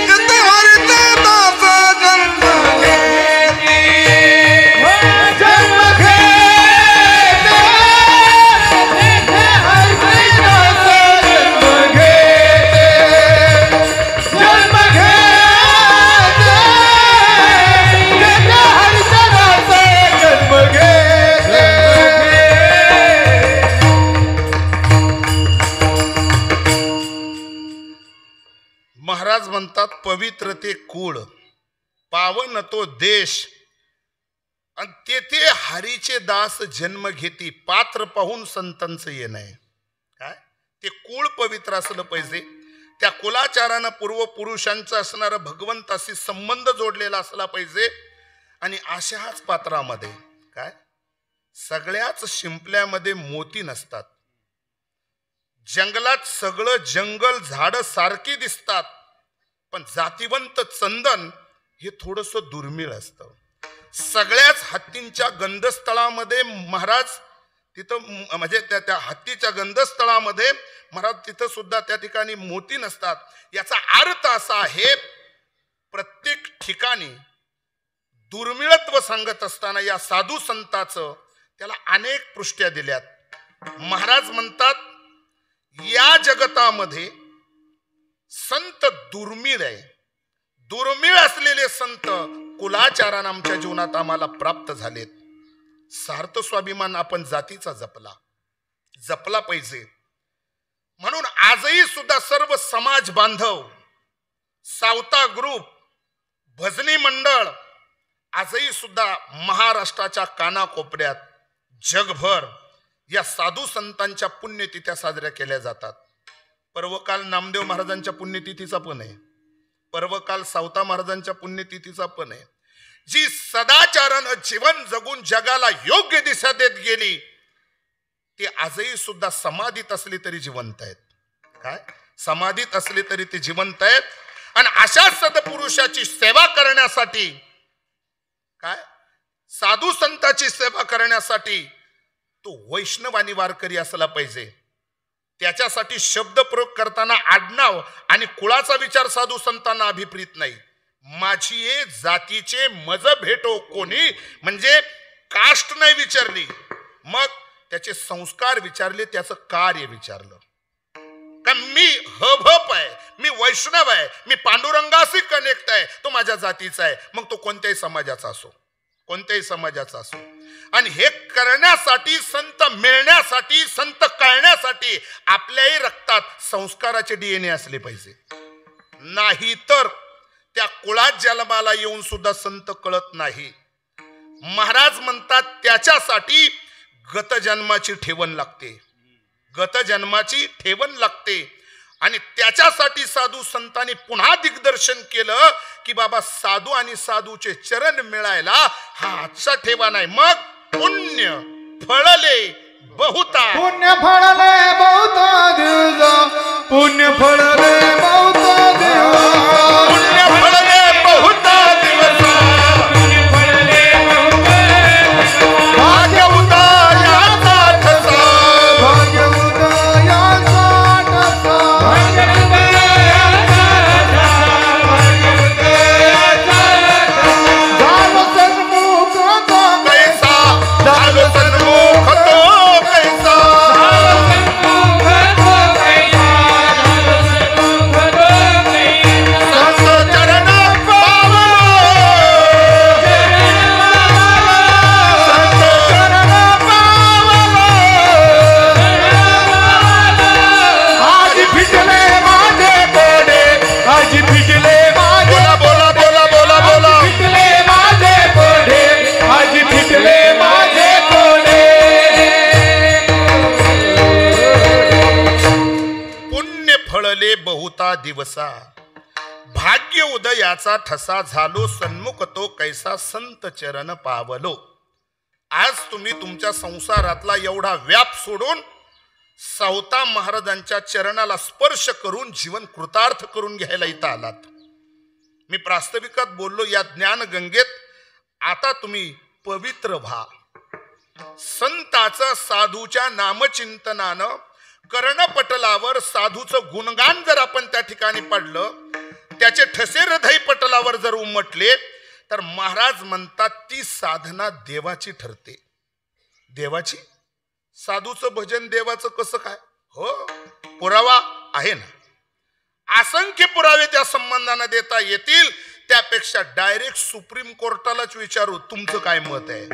तिथे हरिदासा जन्म घेती, जन्म घेते, तिथे हरिदास जन्म घेते, जन्म घेते, तिथे हरिदास जन्म घेते. महाराज म्हणतात पवित्र ते कुळ, पावन तो देश, आणि तेथे हरीचे दास जन्म घेती. पात्र पाहून संतांचं येणं आहे. काय ते कुळ पवित्र असलं पाहिजे, त्या कुलाचारानं पूर्वपुरुषांचा असणारा भगवंताशी संबंध जोडलेला असला पाहिजे. आणि अशाच पात्रामध्ये काय सगळ्याच शिंपल्यामध्ये मोती नसतात. जंगलात सगळं जंगल झाडं सारखी दिसतात, पण जातिवंत चंदन हे थोडस दुर्मिळ असतं. सगळ्याच हत्तींच्या गंधस्थळामध्ये महाराज तिथं म्हणजे त्या हत्तीच्या गंधस्थळामध्ये महाराज तिथं सुद्धा त्या ठिकाणी मोती नसतात. याचा अर्थ असा आहे प्रत्येक ठिकाणी दुर्मिळत्व सांगत असताना या साधू संताचं त्याला अनेक पृष्ट्या दिल्यात. महाराज म्हणतात या जगतामध्ये संत दुर्मिळ आहे. दुर्मिळ असलेले संत कुलाचारानं आमच्या जीवनात आम्हाला प्राप्त झालेत. सार्थ स्वाभिमान आपण जातीचा जपला पाहिजे. म्हणून आजही सुद्धा सर्व समाज बांधव, सावता ग्रुप, भजनी मंडळ आजही सुद्धा महाराष्ट्राच्या कानाकोपऱ्यात जगभर या साधू संतांच्या पुण्यतिथ्या साजऱ्या केल्या जातात. पर्वकाल नामदेव महाराजांच्या पुण्यतिथीचा पण आहे, पर्वकाल सावता महाराजांच्या पुण्यतिथीचा पण आहे. जी सदाचारानं जीवन जगून जगाला योग्य दिशा देत गेली ती आजही सुद्धा समाधीत असली तरी जिवंत आहेत. काय समाधीत असली तरी ते जिवंत आहेत. आणि अशा सदपुरुषाची सेवा करण्यासाठी, काय साधू संताची सेवा करण्यासाठी तो वैष्णव आणि वारकरी असला पाहिजे. त्याच्यासाठी शब्द प्रयोग करताना आडनाव आणि कुळाचा विचार साधू संतांना अभिप्रीत नाही. माझी ये जातीचे मज भेटो कोणी, म्हणजे कास्ट नाही विचारली, मग त्याचे संस्कार विचारले, त्याचं कार्य विचारलं. का मी हभप आहे, मी वैष्णव आहे, मी पांडुरंगाशी कनेक्ट आहे, तो माझ्या जातीचा आहे, मग तो कोणत्याही समाजाचा असो, कोणत्याही समाजाचा असो. आणि हे करण्यासाठी, संत मिळण्यासाठी, संत कळण्यासाठी आपल्याही रक्तात संस्काराचे DNA असले पाहिजे. नाही तर त्या कुळात जन्माला येऊन सुद्धा संत कळत नाही. महाराज म्हणतात त्याच्यासाठी गतजन्माची ठेवण लागते, गतजन्माची ठेवण लागते. आणि त्याच्यासाठी साधू संतांनी पुन्हा दिग्दर्शन केलं की बाबा साधू आणि साधूचे चरण मिळायला हा आजचा ठेवा नाही. मग पुण्य फळले बहुता, पुण्य फळले बहुता दिवस, पुण्य फळले बहुता दिवस, पुण्य फळले बहुता दिवस, भाग्य उदयाचा ठसा, भाग्य उदयाचा ठसा, झालो सन्मुख तो कैसा, झालो सन्मुख तो कैसा, संत चरण पावलो, संत चरण पावलो, आज फिटले माझे कोडे, आज फिटले माझे, बोला बोला बोला बोला बोला, फिटले माझे कोडे, आज फिटले माझे कोडे. पुण्य फळले बहुता दिवसा, भाग्य उदयाचा ठसा, झालो सन्मुख तो कैसा, संत चरण पावलो. आज तुम्ही तुमच्या संसारातला एवढा व्याप सोडून सावता महाराजांच्या चरणाला स्पर्श करून जीवन कृतार्थ करून घ्यायला इथं आलात. मी प्रास्ताविकात बोललो या ज्ञान गंगेत आता तुम्ही पवित्र व्हा. संताचं साधूच्या नामचिंतनानं कर्णपटलावर साधूचं गुणगान जर आपण त्या ठिकाणी पडलं, त्याचे ठसे हृदय पटलावर जर उमटले, तर महाराज म्हणतात ती साधना देवाची ठरते. देवाची, साधूचं भजन देवाचं कसं काय? हो, पुरावा आहे ना, असंख्य पुरावे त्या संबंधाने देता येतील. त्यापेक्षा डायरेक्ट सुप्रीम कोर्टालाच विचारू तुमचं काय मत आहे.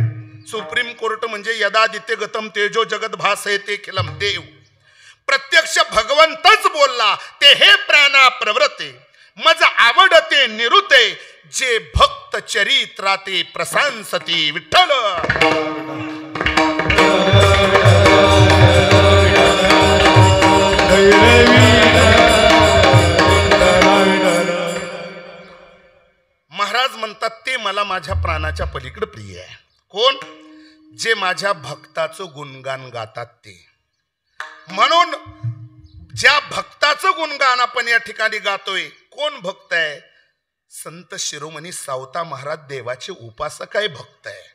सुप्रीम कोर्ट म्हणजे यदादित्य गतम तेजो जगत भास आहे ते खिलम देव. प्रत्यक्ष भगवंतच बोलला, ते हे प्राणा प्रवृत्ते मज आवडते निरुते, जे भक्त चरित्राते प्रशंसती विठ्ठल. महाराज म्हणतात ते मला माझ्या प्राणाच्या पलीकडे प्रिय आहे. कोण? जे माझ्या भक्ताचं गुणगान गातात ते. म्हणून ज्या भक्ताचं गुणगान आपण या ठिकाणी गातोय, कोण भक्त आहे? संत शिरोमणी सावता महाराज देवाचे उपासक आहे, भक्त आहे.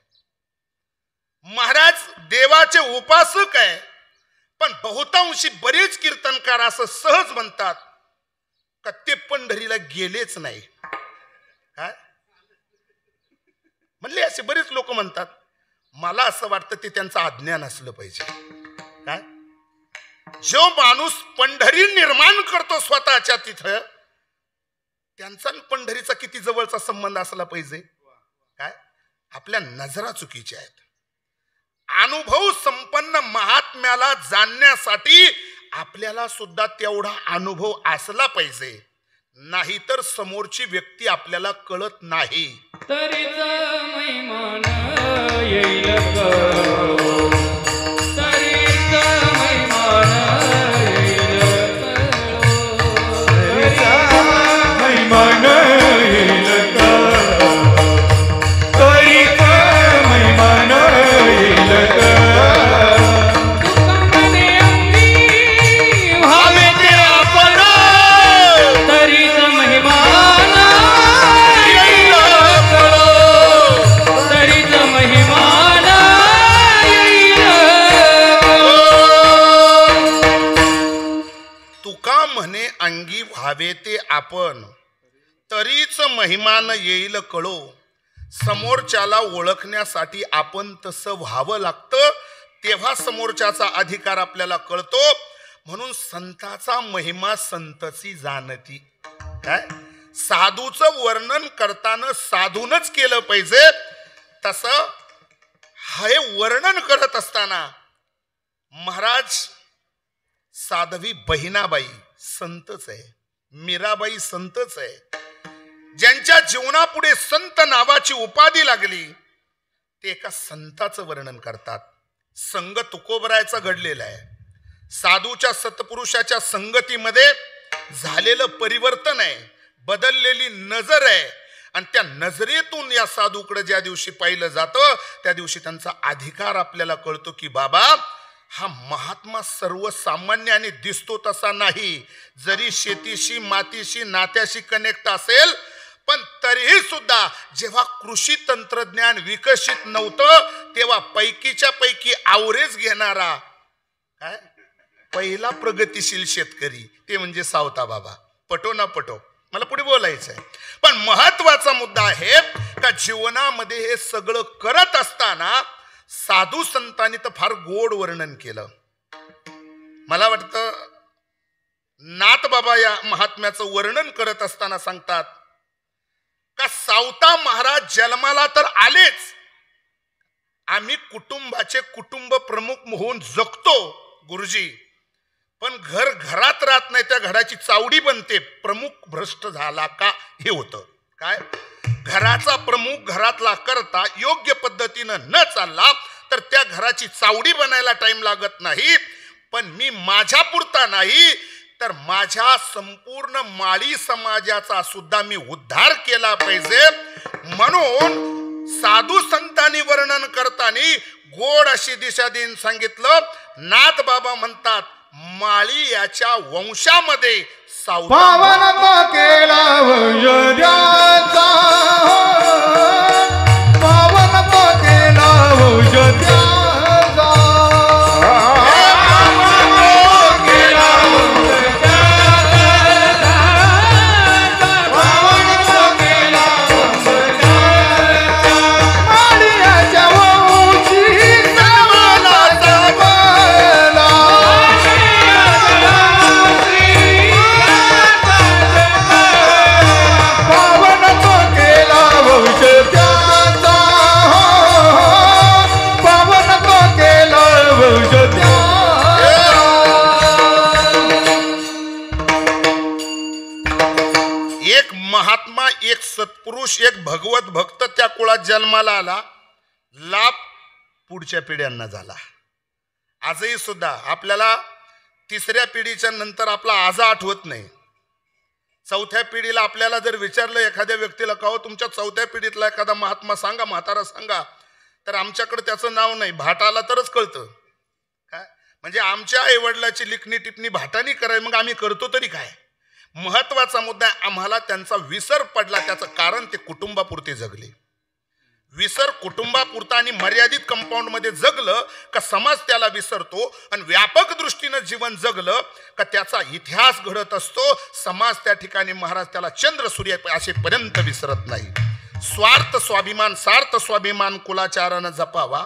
महाराज देवाचे उपासक आहे. पण बहुतांशी बरेच कीर्तनकार असं सहज म्हणतात का ते पंढरीला गेलेच नाही. काय म्हणले? असे बरेच लोक म्हणतात. मला असं वाटतं ते त्यांचं अज्ञान असलं पाहिजे. काय जो माणूस पंढरी निर्माण करतो स्वतःच्या तिथं, त्यांचा पंढरीचा किती जवळचा संबंध असला पाहिजे. काय आपल्या नजरा चुकीच्या आहेत. अनुभव संपन्न महात्म्याला जाणण्यासाठी आपल्याला सुद्धा तेवढा अनुभव असला पाहिजे, नाहीतर समोरची व्यक्ती आपल्याला कळत नाही. तरीच महिमान येईल कळो, तरीच महिमान येईल कळो, महिमान येईल कळो, तरीच महिमान येईल कळो. तुकामने अंगी भावे ते आपण तरीच महिमान येईल कळो, तरीच महिमान येईल कळो. तुका म्हणे अंगी व्हावे ते आपण, तरीच महिमान येईल कळो. समोरच्याला ओळखण्यासाठी आपण तसं व्हावं लागतं, तेव्हा समोरच्याचा अधिकार आपल्याला कळतो. म्हणून संताचा महिमा संतची जाणती. काय साधूचं वर्णन करताना साधूनच केलं पाहिजे. तसं हे वर्णन करत असताना महाराज साध्वी बहिणाबाई संतच आहे, मीराबाई संतच आहे. ज्यांच्या जीवनापुढे संत नावाची उपाधी लागली ते एका संताचं वर्णन करतात. संग तुकोबरायचा घडलेला आहे. साधूच्या सत्पुरुषाच्या संगतीमध्ये झालेलं परिवर्तन आहे, बदललेली नजर आहे. आणि त्या नजरेतून या साधूकडे ज्या दिवशी पाहिलं जातं त्या दिवशी त्यांचा अधिकार आपल्याला कळतो की बाबा हा महात्मा सर्वसामान्य आणि दिसतो तसा नाही. जरी शेतीशी मातीशी नात्याशी कनेक्ट असेल पण तरीही सुद्धा जेव्हा कृषी तंत्रज्ञान विकसित नव्हतं तेव्हा पैकीच्या पैकी आवरेज घेणारा काय पहिला प्रगतिशील शेतकरी ते म्हणजे सावता बाबा. पटो ना पटो, मला पुढे बोलायचं आहे. पण महत्वाचा मुद्दा आहे का जीवनामध्ये हे सगळं करत असताना साधू संतांनी तर फार गोड वर्णन केलं. मला वाटतं नाथ बाबा या महात्म्याचं वर्णन करत असताना सांगतात का सावता महाराज जन्माला तर आलेच, आम्ही कुटुंबाचे कुटुंब प्रमुख होऊन जगतो गुरुजी, पण घर घरात राहत नाही, त्या घराची चावडी बनते. प्रमुख भ्रष्ट झाला का हे होतं. काय घराचा प्रमुख घरातला करता योग्य पद्धतीनं न चालला तर त्या घराची चावडी बनायला टाइम लागत नाही. पण मी माझ्या पुरता नाही तर माझ्या संपूर्ण माळी समाजाचा सुद्धा मी उद्धार केला पाहिजे. म्हणून साधू संतांनी वर्णन करताना गोड अशी दिशा देऊन सांगितलं. नाथ बाबा म्हणतात माळी याच्या वंशामध्ये पावन तो केला वंशजाचा, पावन तो केला वंशजाचा, एक सत्पुरुष एक भगवत भक्त त्या कुळात जन्माला आला, लाभ पुढच्या पिढ्यांना झाला. आजही सुद्धा आपल्याला तिसऱ्या पिढीच्या नंतर आपला आजा आठवत नाही. चौथ्या पिढीला आपल्याला जर विचारलं एखाद्या व्यक्तीला का हो तुमच्या चौथ्या पिढीतला एखादा महात्मा सांगा, म्हातारा सांगा, तर आमच्याकडे त्याचं नाव नाही, भाटाला तरच कळतं. काय म्हणजे आमच्या आई वडिलाची लिखणी टिप्पणी भाटानी कराय, मग आम्ही करतो तरी काय. महत्वाचा मुद्दा आहे आम्हाला त्यांचा विसर पडला. त्याचं कारण ते कुटुंबापुरते जगले. विसर कुटुंबापुरता आणि मर्यादित कंपाऊंड मध्ये जगलं का समाज त्याला विसरतो, आणि व्यापक दृष्टीनं जीवन जगलं का त्याचा इतिहास घडत असतो. समाज त्या ठिकाणी महाराज त्याला चंद्र सूर्य असेपर्यंत विसरत नाही. स्वार्थ स्वाभिमान सार्थ स्वाभिमान कुलाचारानं जपावा.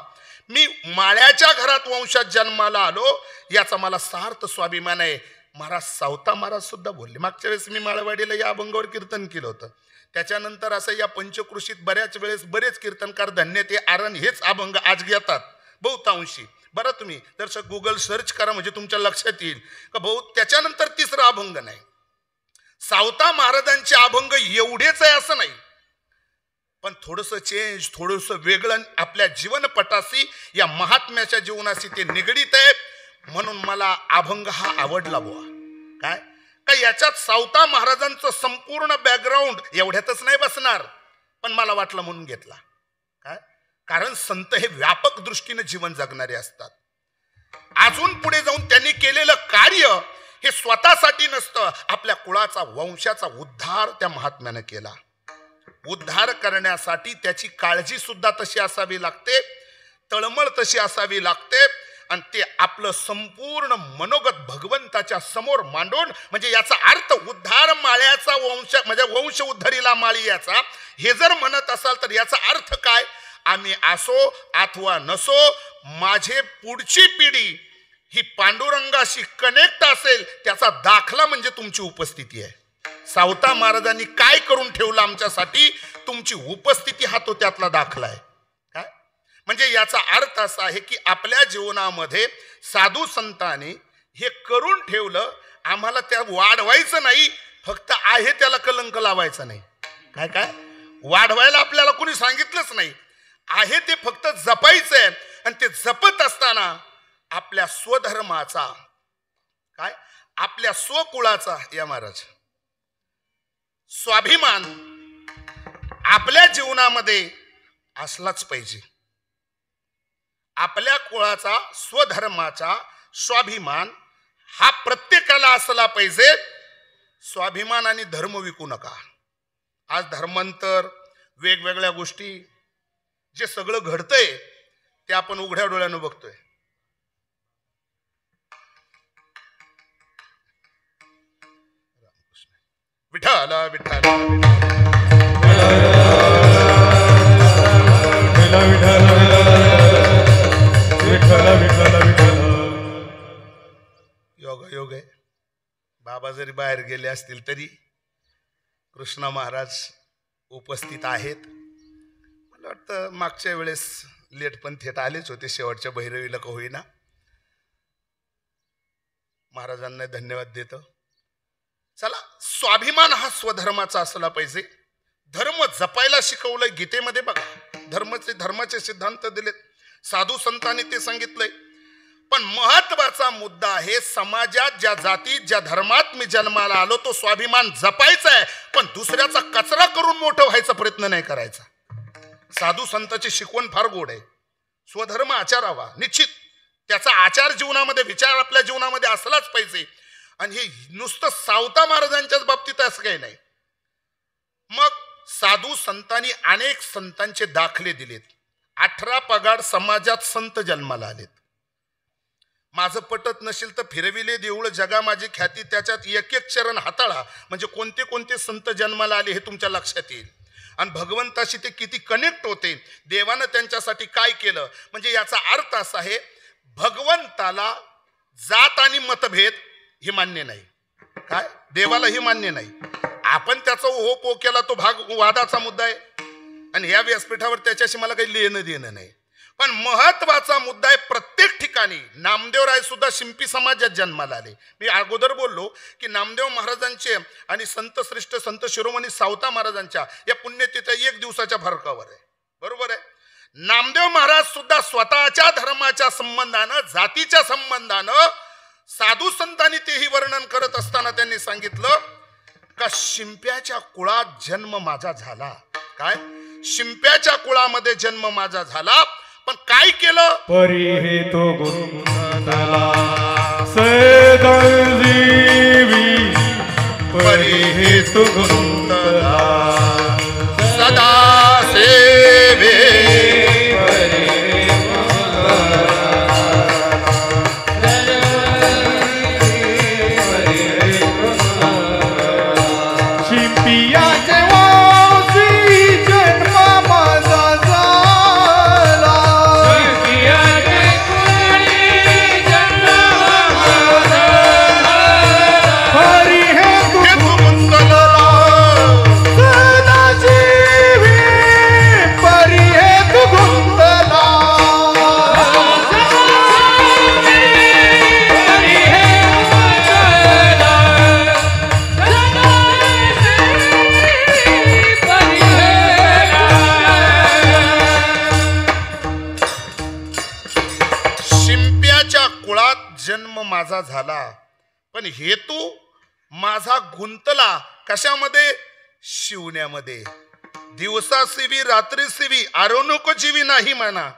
मी माळ्याच्या घरात वंशात जन्माला आलो याचा मला सार्थ स्वाभिमान आहे. महाराज सावता महाराज सुद्धा बोलले. मागच्या वेळेस मी माळवाडीला या अभंगावर कीर्तन केलं होतं. त्याच्यानंतर असं या पंचकृषीत बऱ्याच वेळेस बरेच कीर्तनकार धन्य ते आरण हेच अभंग आज घेतात बहुतांशी. बरं तुम्ही दर्शक गुगल सर्च करा म्हणजे तुमच्या लक्षात येईल का भाऊ त्याच्यानंतर तिसरा अभंग नाही. सावता महाराजांचे अभंग एवढेच आहे असं नाही, पण थोडंसं चेंज थोडंसं वेगळं आपल्या जीवनपटाशी या महात्म्याच्या जीवनाशी ते निगडीत आहे. म्हणून मला अभंग हा आवडला बुवा. काय का याच्यात सावता महाराजांचं संपूर्ण बॅकग्राऊंड एवढ्यातच नाही बसणार, पण मला वाटलं म्हणून घेतला. काय कारण संत हे व्यापक दृष्टीने जीवन जगणारे असतात. अजून पुढे जाऊन त्यांनी केलेलं कार्य हे स्वतःसाठी नसतं, आपल्या कुळाचा वंशाचा उद्धार त्या महात्म्याने केला. उद्धार करण्यासाठी त्याची काळजी सुद्धा तशी असावी लागते, तळमळ तशी असावी लागते, आणि ते आपलं संपूर्ण मनोगत भगवंताच्या समोर मांडून, म्हणजे याचा अर्थ उद्धार माळ्याचा वंश म्हणजे वंश उद्धरीला माळी याचा, हे जर म्हणत असाल तर याचा अर्थ काय? आम्ही असो अथवा नसो, माझे पुढची पिढी ही पांडुरंगाशी कनेक्ट असेल त्याचा दाखला म्हणजे तुमची उपस्थिती आहे. सावता महाराजांनी काय करून ठेवलं आमच्यासाठी, तुमची उपस्थिती हा तो त्यातला दाखला आहे. काय म्हणजे याचा अर्थ असा आहे की आपल्या जीवनामध्ये साधू संतांनी हे करून ठेवलं, आम्हाला त्या वाढवायचं नाही, फक्त आहे त्याला कलंक लावायचा नाही. काय काय वाढवायला आपल्याला कोणी सांगितलंच नाही, आहे ते फक्त जपायचंय. आणि ते जपत असताना आपल्या स्वधर्माचा काय आपल्या स्वकुळाचा या महाराज स्वाभिमान आपल्या जीवनामध्ये असलाच पाहिजे. आपल्या कुळाचा स्वधर्माचा स्वाभिमान हा प्रत्येकाला असला पाहिजे. स्वाभिमान आणि धर्म विकू नका. आज धर्मांतर वेगवेगळ्या गोष्टी जे सगळं घडतंय ते आपण उघड्या डोळ्यानं बघतोय. विठ्ठल विठ्ठल योग योग आहे. बाबा जरी बाहेर गेले असतील तरी कृष्णा महाराज उपस्थित आहेत. मला वाटतं मागच्या वेळेस लेट पण थेट आलेच होते, शेवटच्या भैरवीला का होईना. महाराजांना धन्यवाद देतो. चला, स्वाभिमान हा स्वधर्माचा असला पाहिजे. धर्म जपायला शिकवलंय गीतेमध्ये बघा. धर्माचे सिद्धांत दिलेत, साधू संतांनी ते सांगितलंय. पण महत्वाचा मुद्दा आहे, समाजात ज्या जातीत ज्या धर्मात मी जन्माला आलो तो स्वाभिमान जपायचा आहे, पण दुसऱ्याचा कचरा करून मोठं व्हायचा प्रयत्न नाही करायचा. साधू संतांची शिकवण फार गोड आहे. स्वधर्म आचारावा निश्चित, त्याचा आचार जीवनामध्ये विचार आपल्या जीवनामध्ये असलाच पाहिजे. आणि हे नुसतं सावता महाराजांच्याच बाबतीत असं काही नाही. मग साधू संतांनी अनेक संतांचे दाखले दिलेत. 18 पगार समाजात संत जन्माला आलेत. माझं पटत नसेल तर फिरविले देऊळ जगा माझी ख्याती, त्याच्यात एक एक चरण हाताळा म्हणजे कोणते कोणते संत जन्माला आले हे तुमच्या लक्षात येईल. आणि भगवंताशी ते किती कनेक्ट होते, देवानं त्यांच्यासाठी काय केलं. म्हणजे याचा अर्थ असा आहे, भगवंताला जात आणि मतभेद हे मान्य नाही. काय देवाला हे मान्य नाही. आपण त्याचा ओप केला तो भाग वादाचा मुद्दा आहे, आणि या व्यासपीठावर त्याच्याशी मला काही लेणं देणं नाही. पण महत्वाचा मुद्दा आहे, प्रत्येक ठिकाणी नामदेवराय सुद्धा शिंपी समाजात जन्माला आले. मी अगोदर बोललो की नामदेव महाराजांचे आणि संत श्रेष्ठ संत शिरोमणी सावता महाराजांच्या या पुण्यतिथी 1 दिवसाच्या फरकावर आहे. बरोबर आहे. नामदेव महाराज सुद्धा स्वतःच्या धर्माच्या संबंधानं जातीच्या संबंधानं साधू संतांनी तेही वर्णन करत असताना त्यांनी सांगितलं का शिंप्याच्या कुळात जन्म माझा झाला. काय शिंप्याच्या कुळामध्ये जन्म माझा झाला, पण काय केलं. परी हे तो गुंतला सदाजीवी, परी हे तो गुंतला सदा सेवे जन्म माझा झाला, पण हेतू माझा गुंतला कशामध्ये? शिवण्यामध्ये. दिवसा सिवी रात्री सिवी आरोनुक जीवी नाही म्हणा.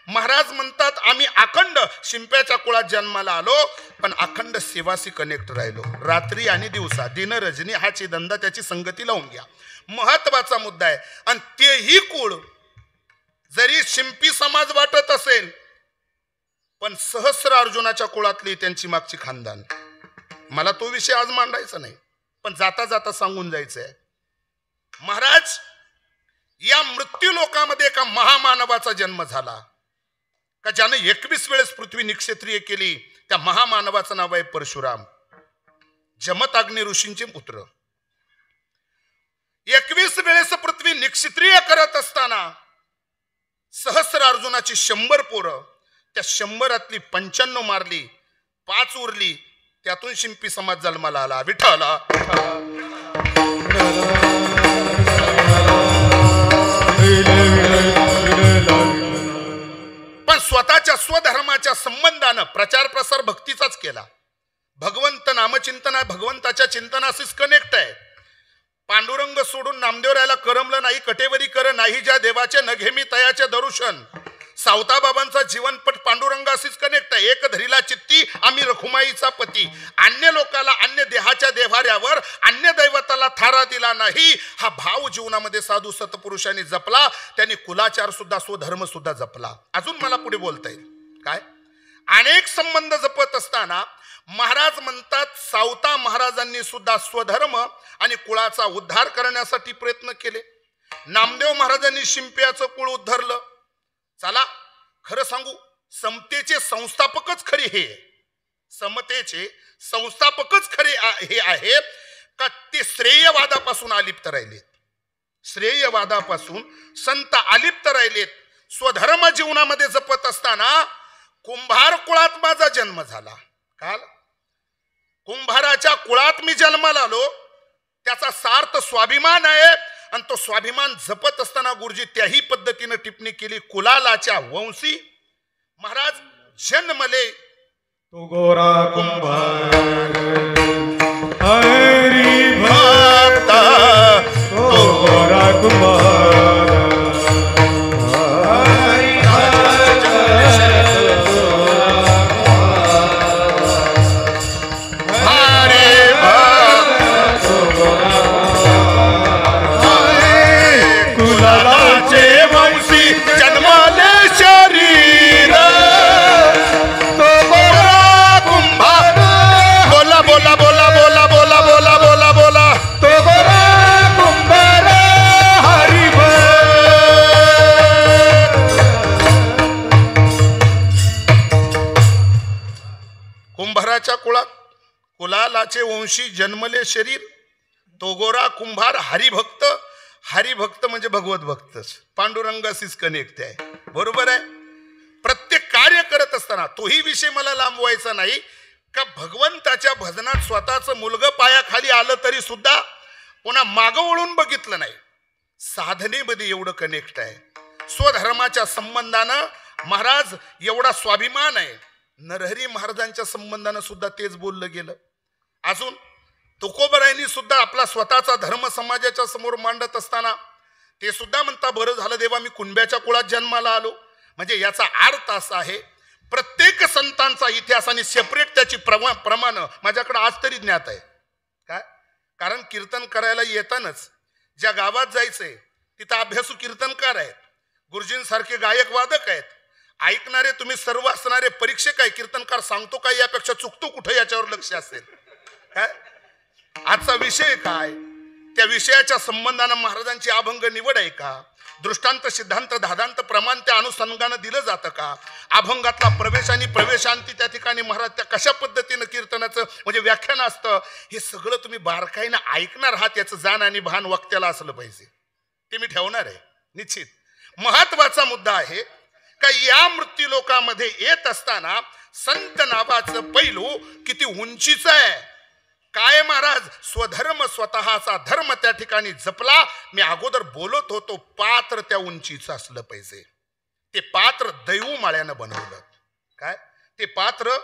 महाराज म्हणतात आम्ही अखंड शिंप्याच्या कुळात जन्माला आलो, पण अखंड सेवासी कनेक्ट राहिलो. रात्री आणि दिवसा, दिन रजनी हा चिदंदा त्याची संगती लावून घ्या. महत्वाचा मुद्दा आहे. आणि तेही कुळ जरी शिंपी समाज वाटत असेल, पण सहस्र अर्जुनाच्या कुळातली त्यांची मागची खानदान. मला तो विषय आज मांडायचा नाही, पण जाता जाता सांगून जायचंय. महाराज या मृत्यू लोकामध्ये एका महामानवाचा जन्म झाला का ज्याने 21 वेळेस पृथ्वी निक्षत्रिय केली. त्या महामानवाचं नाव आहे परशुराम, जमताग्नी ऋषींचे पुत्र. 21 वेळेस पृथ्वी निक्षत्रिय करत असताना सहस्र अर्जुनाची 100 पोरं, त्या 100रातली 95 मारली, 5 उरली. त्यातून शिंपी समाज जन्माला आला. विठ्ठला पण स्वतःच्या स्वधर्माच्या संबंधानं प्रचार प्रसार भक्तीचाच केला. भगवंत नामचिंतन आहे, भगवंताच्या चिंतनाशीच कनेक्ट आहे. पांडुरंग सोडून नामदेव राहायला करमलं नाही. कटेवरी कर नाही ज्या देवाचे न घेमी तयाचे दरुशन. सावताबाबांचा जीवनपट पांडुरंगाशीच कनेक्ट आहे. एक धरीला चित्ती आम्ही रखुमाईचा पती. अन्य लोकाला अन्य देहाच्या देव्हाऱ्यावर अन्य दैवताला थारा दिला नाही. हा भाव जीवनामध्ये साधू सतपुरुषांनी जपला. त्यांनी कुलाचार सुद्धा स्वधर्म सुद्धा जपला. अजून मला पुढे बोलता येईल काय? अनेक संबंध जपत असताना महाराज म्हणतात सावता महाराजांनी सुद्धा स्वधर्म आणि कुळाचा उद्धार करण्यासाठी प्रयत्न केले. नामदेव महाराजांनी शिंप्याचं कुळ उद्धारलं. चला खरं सांगू, समतेचे संस्थापकच खरे हे, समतेचे संस्थापकच खरे हे आहे का ते श्रेयवादापासून अलिप्त राहिलेत. श्रेयवादापासून संत अलिप्त राहिलेत. स्वधर्म जीवनामध्ये जपत असताना कुंभार कुळात माझा जन्म झाला. काल कुंभाराच्या कुळात मी जन्माला आलो. त्याचा सार्थ स्वाभिमान आहे. आणि तो स्वाभिमान जपत असताना गुरुजी त्याही पद्धतीने टिप्पणी केली. कुलालाच्या वंशी महाराज जन्मले तो गोरा कुंभार हरी भक्ता, तो गोरा कुंभार कुलालाचे वंशी जन्मले शरीर. तो गोरा कुंभार हरिभक्त. हरिभक्त म्हणजे भगवत भक्तच, पांडुरंगाशीच कनेक्ट आहे. बरोबर आहे. प्रत्येक कार्य करत असताना तोही विषय मला लांबवायचा नाही का भगवंताच्या भजनात स्वतःचं मुलगं पायाखाली आलं तरी सुद्धा पुन्हा मागं वळून बघितलं नाही. साधनेमध्ये एवढं कनेक्ट आहे. स्वधर्माच्या संबंधानं महाराज एवढा स्वाभिमान आहे. नरहरी महाराजांच्या संबंधानं सुद्धा तेच बोललं गेलं. अजून तुकोबरायांनी सुद्धा आपला स्वतःचा धर्म समाजाच्या समोर मांडत असताना ते सुद्धा म्हणता बरं झालं देवा मी कुणब्याच्या कुळात जन्माला आलो. म्हणजे याचा अर्थ असा आहे प्रत्येक संतांचा इतिहास आणि सेपरेट त्याची प्रमाण माझ्याकडे आज तरी ज्ञात आहे. काय कारण कीर्तन करायला येतानाच ज्या गावात जायचंय तिथं अभ्यासू कीर्तनकार आहेत, गुरुजींसारखे गायक वादक आहेत. ऐकणारे तुम्ही सर्व असणारे परीक्षक आहे. कीर्तनकार सांगतो काय यापेक्षा चुकतो कुठे याच्यावर लक्ष असेल. काय आजचा विषय काय, त्या विषयाच्या संबंधानं महाराजांची अभंग निवड आहे का, दृष्टांत सिद्धांत धादांत प्रमाण त्या अनुषंगानं दिलं जातं का, अभंगातला प्रवेश आणि प्रवेशांती त्या ठिकाणी महाराज त्या कशा पद्धतीनं कीर्तनाचं म्हणजे व्याख्यान असतं हे सगळं तुम्ही बारकाईनं ऐकणार आहात. याचं जाण आणि भान वक्त्याला असलं पाहिजे. ते मी ठेवणार आहे निश्चित. महत्वाचा मुद्दा आहे का या मृत्यू लोकामध्ये येत असताना संत नावाचं पैलू किती उंचीचं आहे. काय महाराज स्वधर्म स्वतःचा धर्म त्या ठिकाणी जपला. मी अगोदर बोलत होतो पात्र त्या उंचीचं असलं पाहिजे. ते पात्र दैव माळ्यानं बनवलं. काय ते पात्र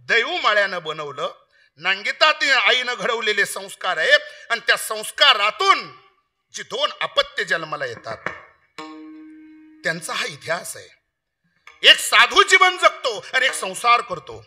दैवमाळ्यानं बनवलं. नांगितात आईनं घडवलेले संस्कार आहे आणि त्या संस्कारातून जी 2 अपत्य जन्माला येतात त्यांचा हा इतिहास आहे. एक साधू जीवन जगतो आणि एक संसार करतो.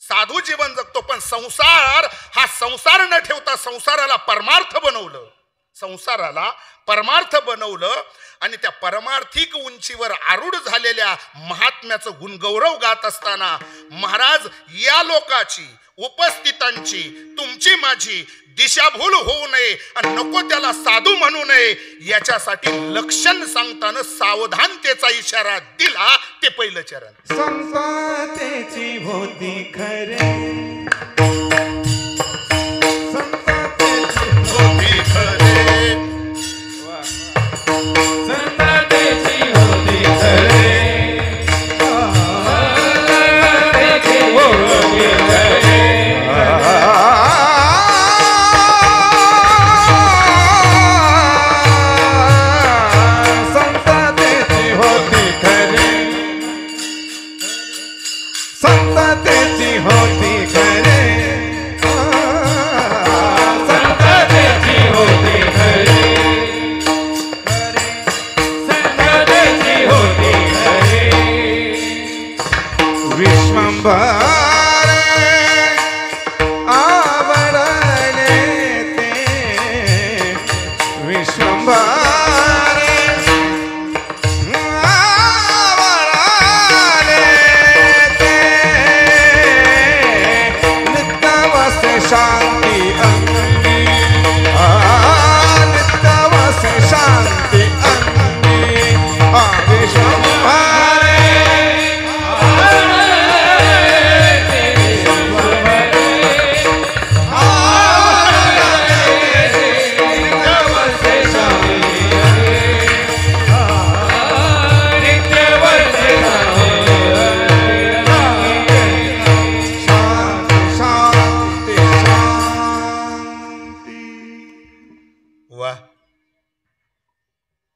साधू जीवन जगतो पण संसार हा संसार न ठेवता संसाराला परमार्थ बनवलं. संसाराला परमार्थ बनवलं आणि त्या परमार्थिक उंचीवर आरूढ झालेल्या महात्म्याचं गुणगौरव गात असताना महाराज या लोकाची उपस्थितांची तुमची माझी दिशाभूल होऊ नये आणि नको त्याला साधू म्हणू नये याच्यासाठी लक्षण सांगताना सावधानतेचा इशारा दिला. ते पहिलं चरण. संसातेची होती खरे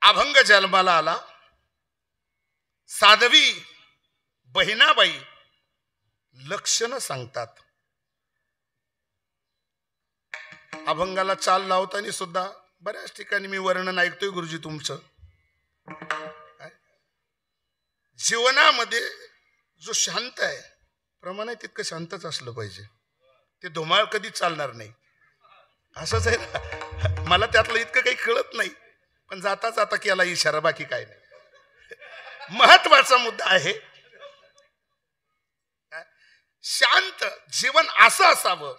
अभंग जन्माला आला. साध्वी बहिणाबाई लक्षण सांगतात. अभंगाला चाल लावताना सुद्धा बऱ्याच ठिकाणी मी वर्णन ऐकतोय गुरुजी तुमचं. जीवनामध्ये जो शांत आहे प्रमाण आहे तितकं शांतच असलं पाहिजे. ते धुमाळ कधीच चालणार नाही. असंच आहे ना. मला त्यातलं इतकं काही कळत नाही पण जाता जाता केला इशारा, बाकी काय नाही. महत्वाचा मुद्दा आहे शांत जीवन असं असावं.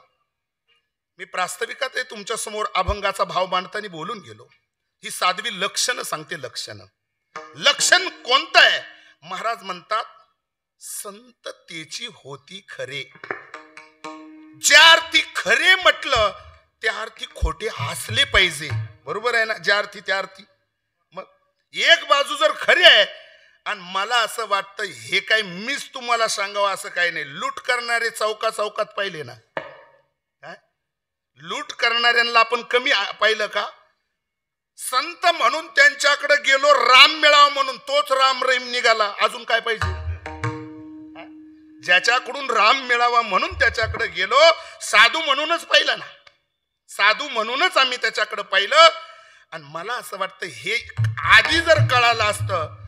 मी प्रास्ताविकात तुमच्या समोर अभंगाचा भाव मांडताना बोलून गेलो. ही साध्वी लक्षण सांगते. लक्षण कोणतं आहे? महाराज म्हणतात संततेची होती खरे. ज्या अर्थी खरे म्हटलं त्या अर्थी खोटे हसले पाहिजे. बरोबर आहे ना? ज्या अर्थी त्या अर्थी. मग एक बाजू जर खरी आहे आणि मला असं वाटतं हे काय मीच तुम्हाला सांगावं असं काही नाही. लूट करणारे चौका चौकात पाहिले ना. लूट करणाऱ्यांना आपण कमी पाहिलं का? संत म्हणून त्यांच्याकडे गेलो राम मिळावा म्हणून तोच राम रहीम निघाला. अजून काय पाहिजे? ज्याच्याकडून राम मिळावा म्हणून त्याच्याकडे गेलो. साधू म्हणूनच पाहिलं ना. साधू म्हणूनच आम्ही त्याच्याकडे पाहिलं. आणि मला असं वाटतं हे आधी जर कळालं असतं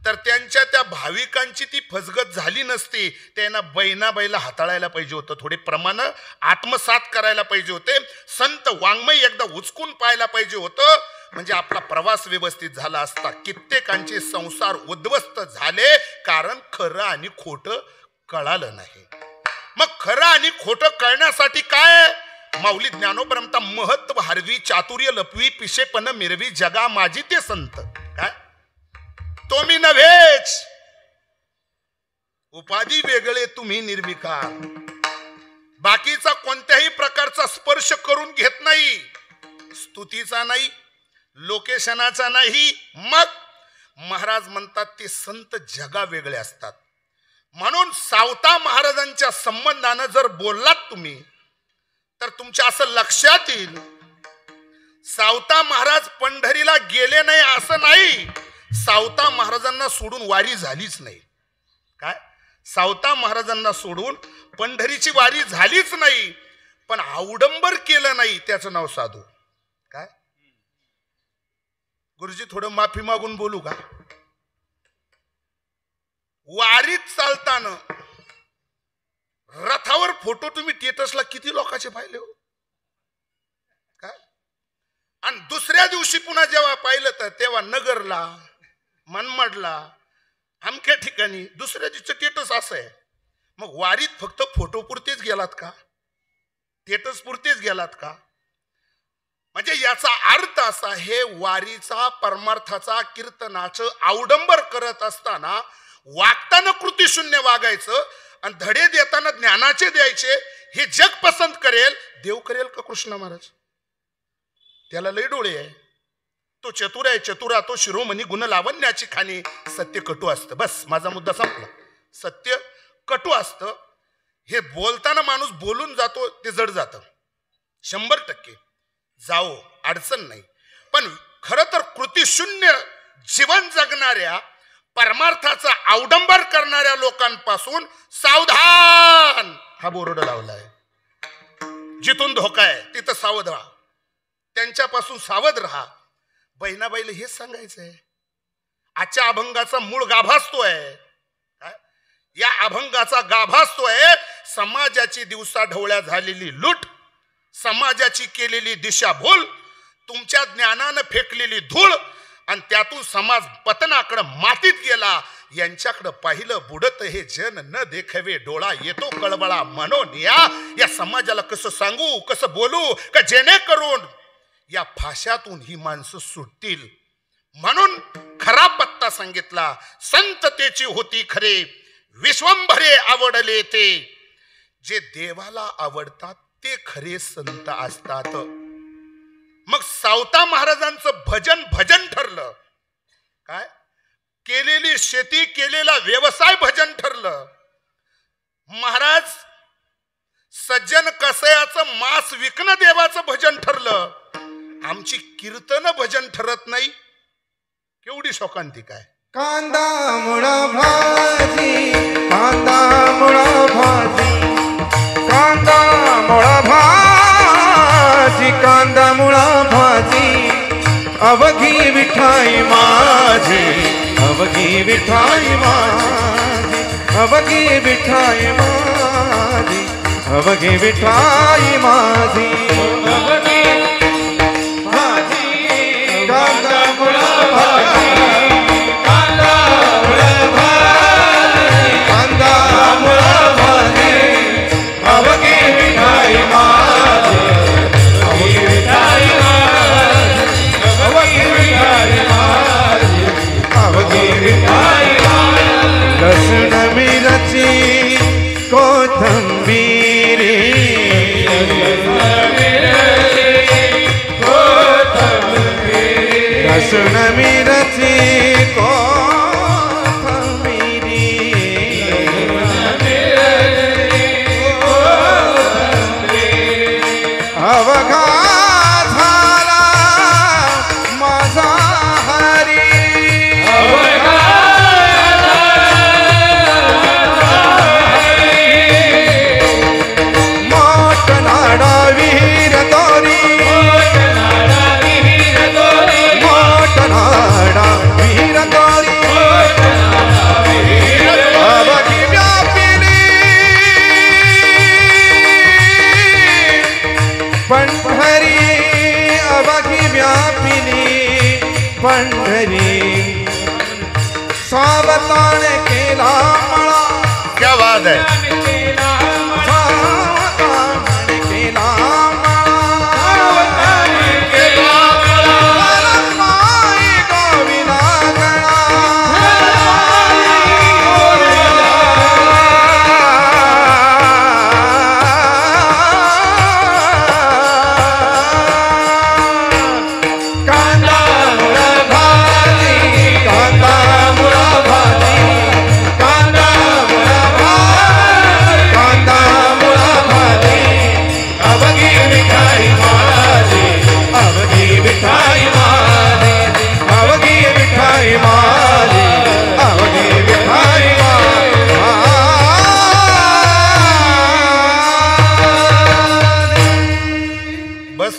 तर त्यांच्या त्या भाविकांची ती फसगत झाली नसती. त्यांना बहिणाबाईला हाताळायला पाहिजे होतं. थोडे प्रमाण आत्मसात करायला पाहिजे होते. संत वाङ्मय एकदा उचकून पाहायला पाहिजे होतं. म्हणजे आपला प्रवास व्यवस्थित झाला असता. कित्येकांचे संसार उद्ध्वस्त झाले कारण खरं आणि खोटं कळालं नाही. मग खरं आणि खोटं कळण्यासाठी काय? माऊली ज्ञानोबा म्हणतात महत्व हरवी चातुर्य लपवी पिशेपण मिरवी जगा माझी ते संत. काय तो मी नव्हेच. उपाधी वेगळे तुम्ही निर्विकार. बाकीचा कोणत्याही प्रकारचा स्पर्श करून घेत नाही. स्तुतीचा नाही, लोकेशनाचा नाही. मग महाराज म्हणतात ते संत जगा वेगळे असतात. म्हणून सावता महाराजांच्या संबंधानं जर बोललात तुम्ही तर तुमच्या असं लक्षात येईल सावता महाराज पंढरीला गेले नाही असं नाही. सावता महाराजांना सोडून वारी झालीच नाही. काय सावता महाराजांना सोडून पंढरीची वारी झालीच नाही, पण अवडंबर केलं नाही, त्याचं नाव साधू. काय गुरुजी थोडं माफी मागून बोलू का? वारीत चालताना रथावर फोटो तुम्ही स्टेटसला किती लोकांचे पाहिले हो? काय आणि दुसऱ्या दिवशी पुन्हा जेव्हा पाहिलं तर तेव्हा नगरला, मनमाडला, अमक्या ठिकाणी दुसऱ्या दिवशी स्टेटस असं आहे. मग वारीत फक्त फोटो पुरतेच गेलात का? स्टेटस पुरतेच गेलात का? म्हणजे याचा अर्थ असा, हे वारीचा परमार्थाचा कीर्तनाचं अवडंबर करत असताना वागताना कृतीशून्य वागायचं आणि धडे देताना ज्ञानाचे द्यायचे. हे जग पसंत करेल, देव करेल का कृष्ण महाराज? त्याला लय डोळे आहे. तो चतुर आहे, चतुरा तो शिरोमणी गुण लावण्याची खाणी. सत्य कटू असतं. बस माझा मुद्दा संपला. सत्य कटू असतं. हे बोलताना माणूस बोलून जातो, ते जड जातं 100%. जाओ, अडचण नाही. पण खरं तर कृतीशून्य जीवन जगणाऱ्या, परमार्थाचा अवडंबर करणाऱ्या लोकांपासून सावधान हा बोर्ड लावलाय. जिथून धोका आहे तिथं सावध राहा, त्यांच्यापासून सावध राहा. बहिणाबाईला हेच सांगायचंय. आजच्या अभंगाचा मूळ गाभास तो आहे. या अभंगाचा गाभास तो आहे समाजाची दिवसाढवळ्या झालेली लूट, समाजाची केलेली दिशाभूल, तुमच्या ज्ञानानं फेकलेली धूळ आणि त्यातून समाज पतनाकडे मातीत गेला. यांच्याकडे पाहिलं बुडत हे जन न देखवे डोळा, येतो कळवळा म्हणून या समाजाला कसं सांगू, कसं बोलू का जेणेकरून या फाशातून ही माणसं सुटतील. म्हणून खरा पत्ता सांगितला. संततेची होती खरे, विश्वंभरे आवडले ते. जे देवाला आवडतात ते खरे संत असतात. मग सावता महाराजांचं भजन ठरलं. काय केलेली शेती, केलेला व्यवसाय भजन ठरलं. महाराज सज्जन कसयाचं मांस विकणं देवाचं भजन ठरलं. आमची कीर्तन भजन ठरत नाही. केवढी शोकांतिक आहे. कांदा मुळा भाजी, कांदा मुळा भाजी, कांदा मुळा भाजी, कांदा मुळा भाजी, अवघी विठाई माझी, अवघी विठाई माझी, अवघी विठाई माझी, अवघी विठाई माझी. कांदा मुळा भाजी, कांदा मुळा भाजी, कांदा मुळा भाजी, अवघी विठाई माझी, अवघी विठाई माझी, अवघी विठाई माझी, अवघी विठाई माझी. लसूण मिरची कोथिंबीर, लसूण मिरची कोथिंबीरी, अवघा झाला माझा हरी, मोठ नाडा विहीर तोरी, नाडा वीर तोरी, अवघी व्यापिनी पंढरी, अवघी व्यापिनी पंढरी. सावतान केला मला, क्या बात है.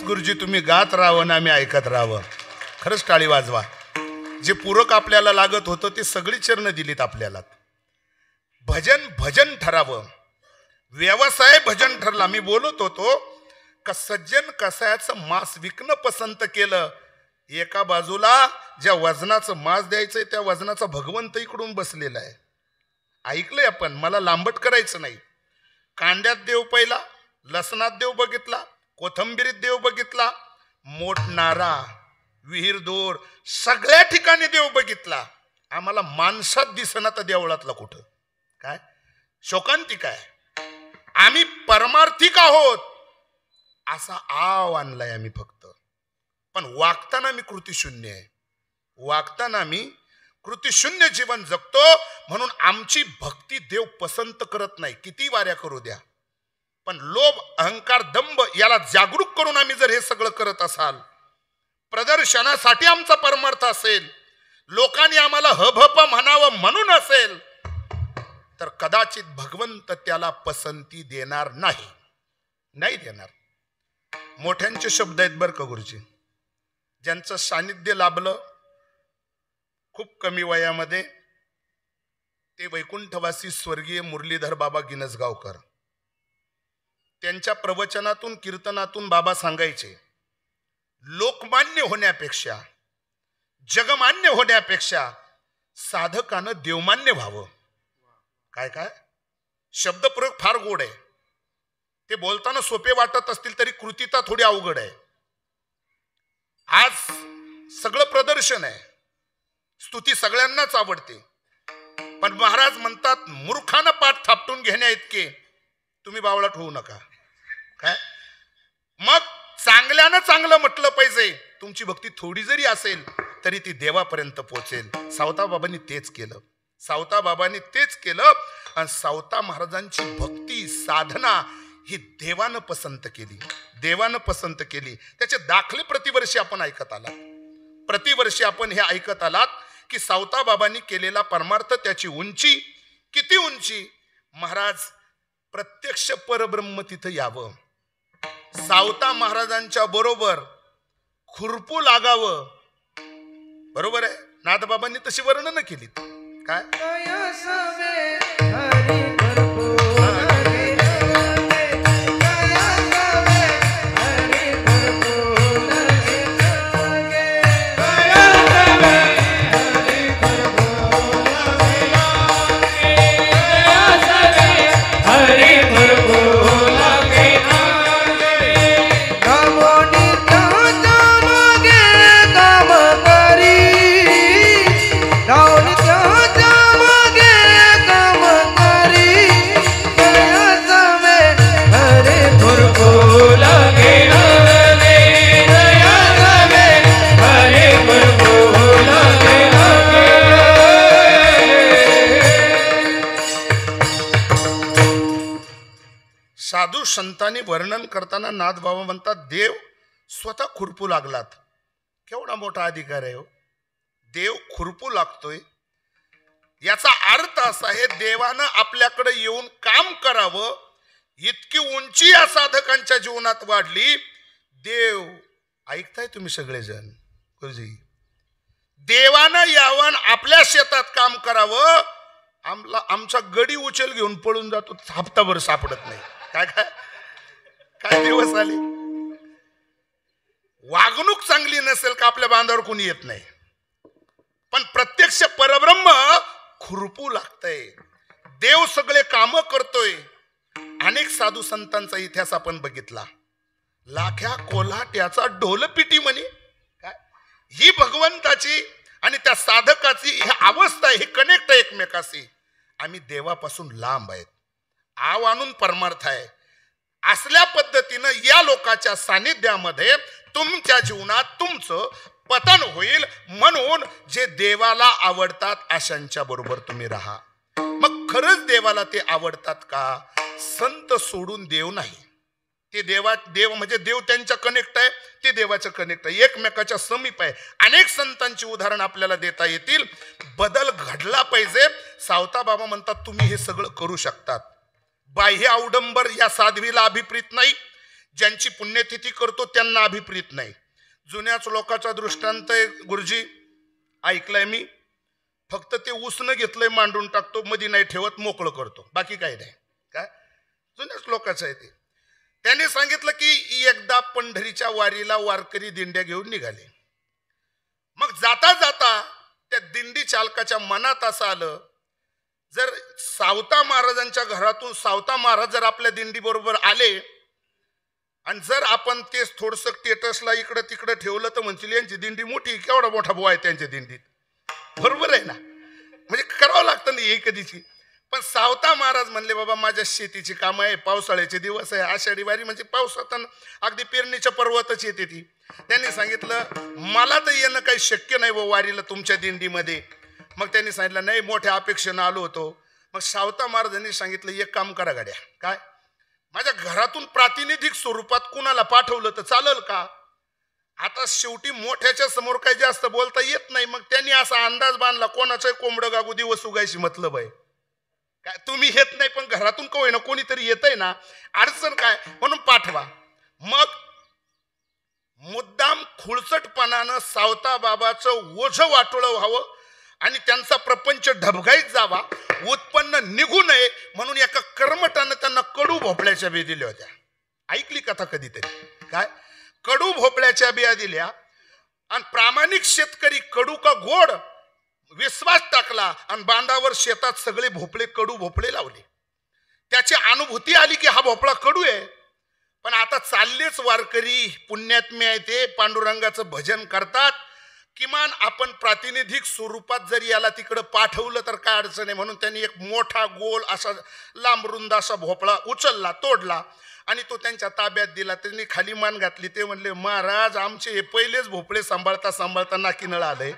गुरुजी तुम्ही गात राहावं ना आम्ही ऐकत राहावं. खरंच टाळी वाजवा. जे पूरक आपल्याला लागत होतं ते सगळी चरण दिलीत आपल्याला. भजन भजन ठरावं, व्यवसाय भजन ठरला. मी बोलत होतो का सज्जन कसायाचं मांस विकणं पसंत केलं. एका बाजूला ज्या वजनाचं मांस द्यायचंय त्या वजनाचा भगवंत इकडून बसलेला आहे. ऐकलंय आपण, मला लांबट करायचं नाही. कांद्यात देव पहिला, लसणात देव बघितला, कोथंबिरीत देव बघितला, मोठणारा विहीर दोर सगळ्या ठिकाणी देव बघितला. आम्हाला माणसात दिसना तर देवळातला कुठं काय शोकांतिक आहे. आम्ही परमार्थिक आहोत असा आव आणलाय आम्ही फक्त. पण वागताना मी कृतिशून्य आहे. वागताना मी कृतिशून्य जीवन जगतो. म्हणून आमची भक्ती देव पसंत करत नाही. किती वाऱ्या करू द्या. पण लोभ अहंकार दंभ याला जागरूक करून आम्ही जर हे सगळं करत असाल, प्रदर्शनासाठी आमचा परमार्थ असेल, लोकांनी आम्हाला हभप म्हणावं म्हणून असेल, तर कदाचित भगवंत त्याला पसंती देणार नाही. नाही देणार. मोठ्यांचे शब्द आहेत बरं का गुरुजी. ज्यांचं सानिध्य लाभलं खूप कमी वयामध्ये, ते वैकुंठवासी स्वर्गीय मुरलीधर बाबा गिनसगावकर. त्यांच्या प्रवचनातून कीर्तनातून बाबा सांगायचे, लोकमान्य होण्यापेक्षा जगमान्य होण्यापेक्षा साधकानं देवमान्य व्हावं. काय काय शब्दप्रयोग फार गोड आहे. ते बोलताना सोपे वाटत असतील तरी कृतीता थोडी अवघड आहे. आज सगळं प्रदर्शन आहे, स्तुती सगळ्यांनाच आवडते. पण महाराज म्हणतात मूर्खानं पाठ थापटून घेण्या इतके तुम्ही बावळट होऊ नका. काय मग चांगल्यानं चांगलं म्हटलं पाहिजे. तुमची भक्ती थोडी जरी असेल तरी ती देवापर्यंत पोहोचेल. सावता बाबांनी तेच केलं. सावता बाबांनी तेच केलं. आणि सावता महाराजांची भक्ती साधना ही देवानं पसंत केली. देवानं पसंत केली. त्याचे दाखले प्रतिवर्षी आपण ऐकत आलात. प्रतिवर्षी आपण हे ऐकत आलात की सावता बाबांनी केलेला परमार्थ, त्याची उंची किती उंची. महाराज प्रत्यक्ष परब्रह्म तिथं यावं, सावता महाराजांच्या बरोबर खुरपू लागावं. बरोबर आहे. नाथबाबांनी तशी वर्णन केली. काय साधू संतांनी वर्णन करताना नाथबाबा म्हणतात देव स्वतः खुरपू लागलात. केवढा मोठा अधिकार आहे हो. देव खुरपू लागतोय याचा अर्थ असा आहे देवानं आपल्याकडे येऊन काम करावं. इतकी उंची या साधकांच्या जीवनात वाढली. देव ऐकताय तुम्ही सगळेजण गुरुजी, देवानं यावं आपल्या शेतात काम करावं. आमचा गडी उचल घेऊन पळून जातो, हप्ताभर सापडत नाही. काय काय काय दिवस आले. वागणूक चांगली नसेल का आपल्या बांधावर कोणी येत नाही. पण प्रत्यक्ष परब्रह्म खुरपू लागतंय. देव सगळे काम करतोय. अनेक साधू संतांचा इतिहास आपण बघितला. लाख्या कोल्हाट्याचा ढोलपिटी म्हणे. काय ही भगवंताची आणि त्या साधकाची ही अवस्था आहे. ही कनेक्ट आहे एकमेकाशी. आम्ही देवापासून लांब आहेत. आव आणून परमार्थ आहे. असल्या पद्धतीनं या लोकांच्या सानिध्यामध्ये तुमच्या जीवनात तुमचं पतन होईल. म्हणून जे देवाला आवडतात अशांच्या बरोबर तुम्ही राहा. मग खरंच देवाला ते आवडतात का? संत सोडून देव नाही. ते देव म्हणजे देव त्यांच्या कनेक्ट आहे, ते देवाचं कनेक्ट आहे, एकमेकाच्या समीप आहे. अनेक संतांची उदाहरण आपल्याला देता येतील. बदल घडला पाहिजे. सावता बाबा म्हणतात तुम्ही हे सगळं करू शकतात. बाह्य अवडंबर या साध्वीला अभिप्रीत नाही. ज्यांची पुण्यतिथी करतो त्यांना अभिप्रीत नाही. जुन्याच लोकांचा दृष्टांत आहे गुरुजी, ऐकलंय मी. फक्त ते उसनं घेतलंय मांडून टाकतो, मध्ये नाही ठेवत, मोकळं करतो, बाकी काही नाही. काय जुन्याच लोकांचं आहे ते. त्याने सांगितलं की एकदा पंढरीच्या वारीला वारकरी दिंड्या घेऊन निघाले. मग जाता जाता त्या दिंडी चालकाच्या मनात असं आलं, जर सावता महाराजांच्या घरातून सावता महाराज जर आपल्या दिंडी बरोबर आले आणि जर आपण तेच थोडंसं स्टेटसला इकडं तिकडं ठेवलं तर म्हणतील यांची दिंडी मोठी, केवढा मोठा बुवा आहे त्यांच्या दिंडीत. बरोबर आहे ना, म्हणजे करावं लागतं ना हे कधीची. पण सावता महाराज म्हणले बाबा माझ्या शेतीची कामं आहे, पावसाळ्याचे दिवस आहे, आषाढी वारी म्हणजे पावसात अगदी पेरणीच्या पर्वतच येते ती. त्यांनी सांगितलं मला तर येणं काही शक्य नाही व वारीला तुमच्या दिंडीमध्ये. मग त्यांनी सांगितलं नाही, मोठ्या अपेक्षेनं आलो होतो. मग सावता महाराजांनी सांगितलं एक काम करा गाड्या, काय माझ्या घरातून प्रातिनिधिक स्वरूपात कुणाला पाठवलं तर चालेल का? आता शेवटी मोठ्याच्या समोर काही जास्त बोलता येत नाही. मग त्यांनी असा अंदाज बांधला कोणाचं कोंबडं गागू दिवस उगायची मतलब आहे काय, तुम्ही येत नाही पण घरातून का होईना कोणीतरी येतंय ना, अडचण काय म्हणून पाठवा. मग मुद्दाम खुळचटपणानं सावता बाबाचं ओझं वाटोळं व्हावं आणि त्यांचा प्रपंच ढबघाईत जावा, उत्पन्न निघू नये म्हणून एका कर्मटानं त्यांना कडू भोपळ्याच्या बिया दिल्या होत्या. ऐकली कथा कधीतरी? काय कडू भोपळ्याच्या बिया दिल्या आणि प्रामाणिक शेतकरी कडू का गोड विश्वास टाकला आणि बांधावर शेतात सगळे भोपळे कडू भोपळे लावले. त्याची अनुभूती आली की हा भोपळा कडू आहे. पण आता चाललेच वारकरी पुण्यात्मे आहे, ते पांडुरंगाचं भजन करतात, किमान आपण प्रातिनिधिक स्वरूपात जरी याला तिकडं पाठवलं तर काय अडचण आहे. म्हणून त्यांनी एक मोठा गोल असा लांबरुंद असा भोपळा उचलला, तोडला आणि तो त्यांच्या ताब्यात दिला. त्यांनी खाली मान घातली. ते म्हणले महाराज आमचे हे पहिलेच भोपळे सांभाळता सांभाळता नाकीनळ आलंय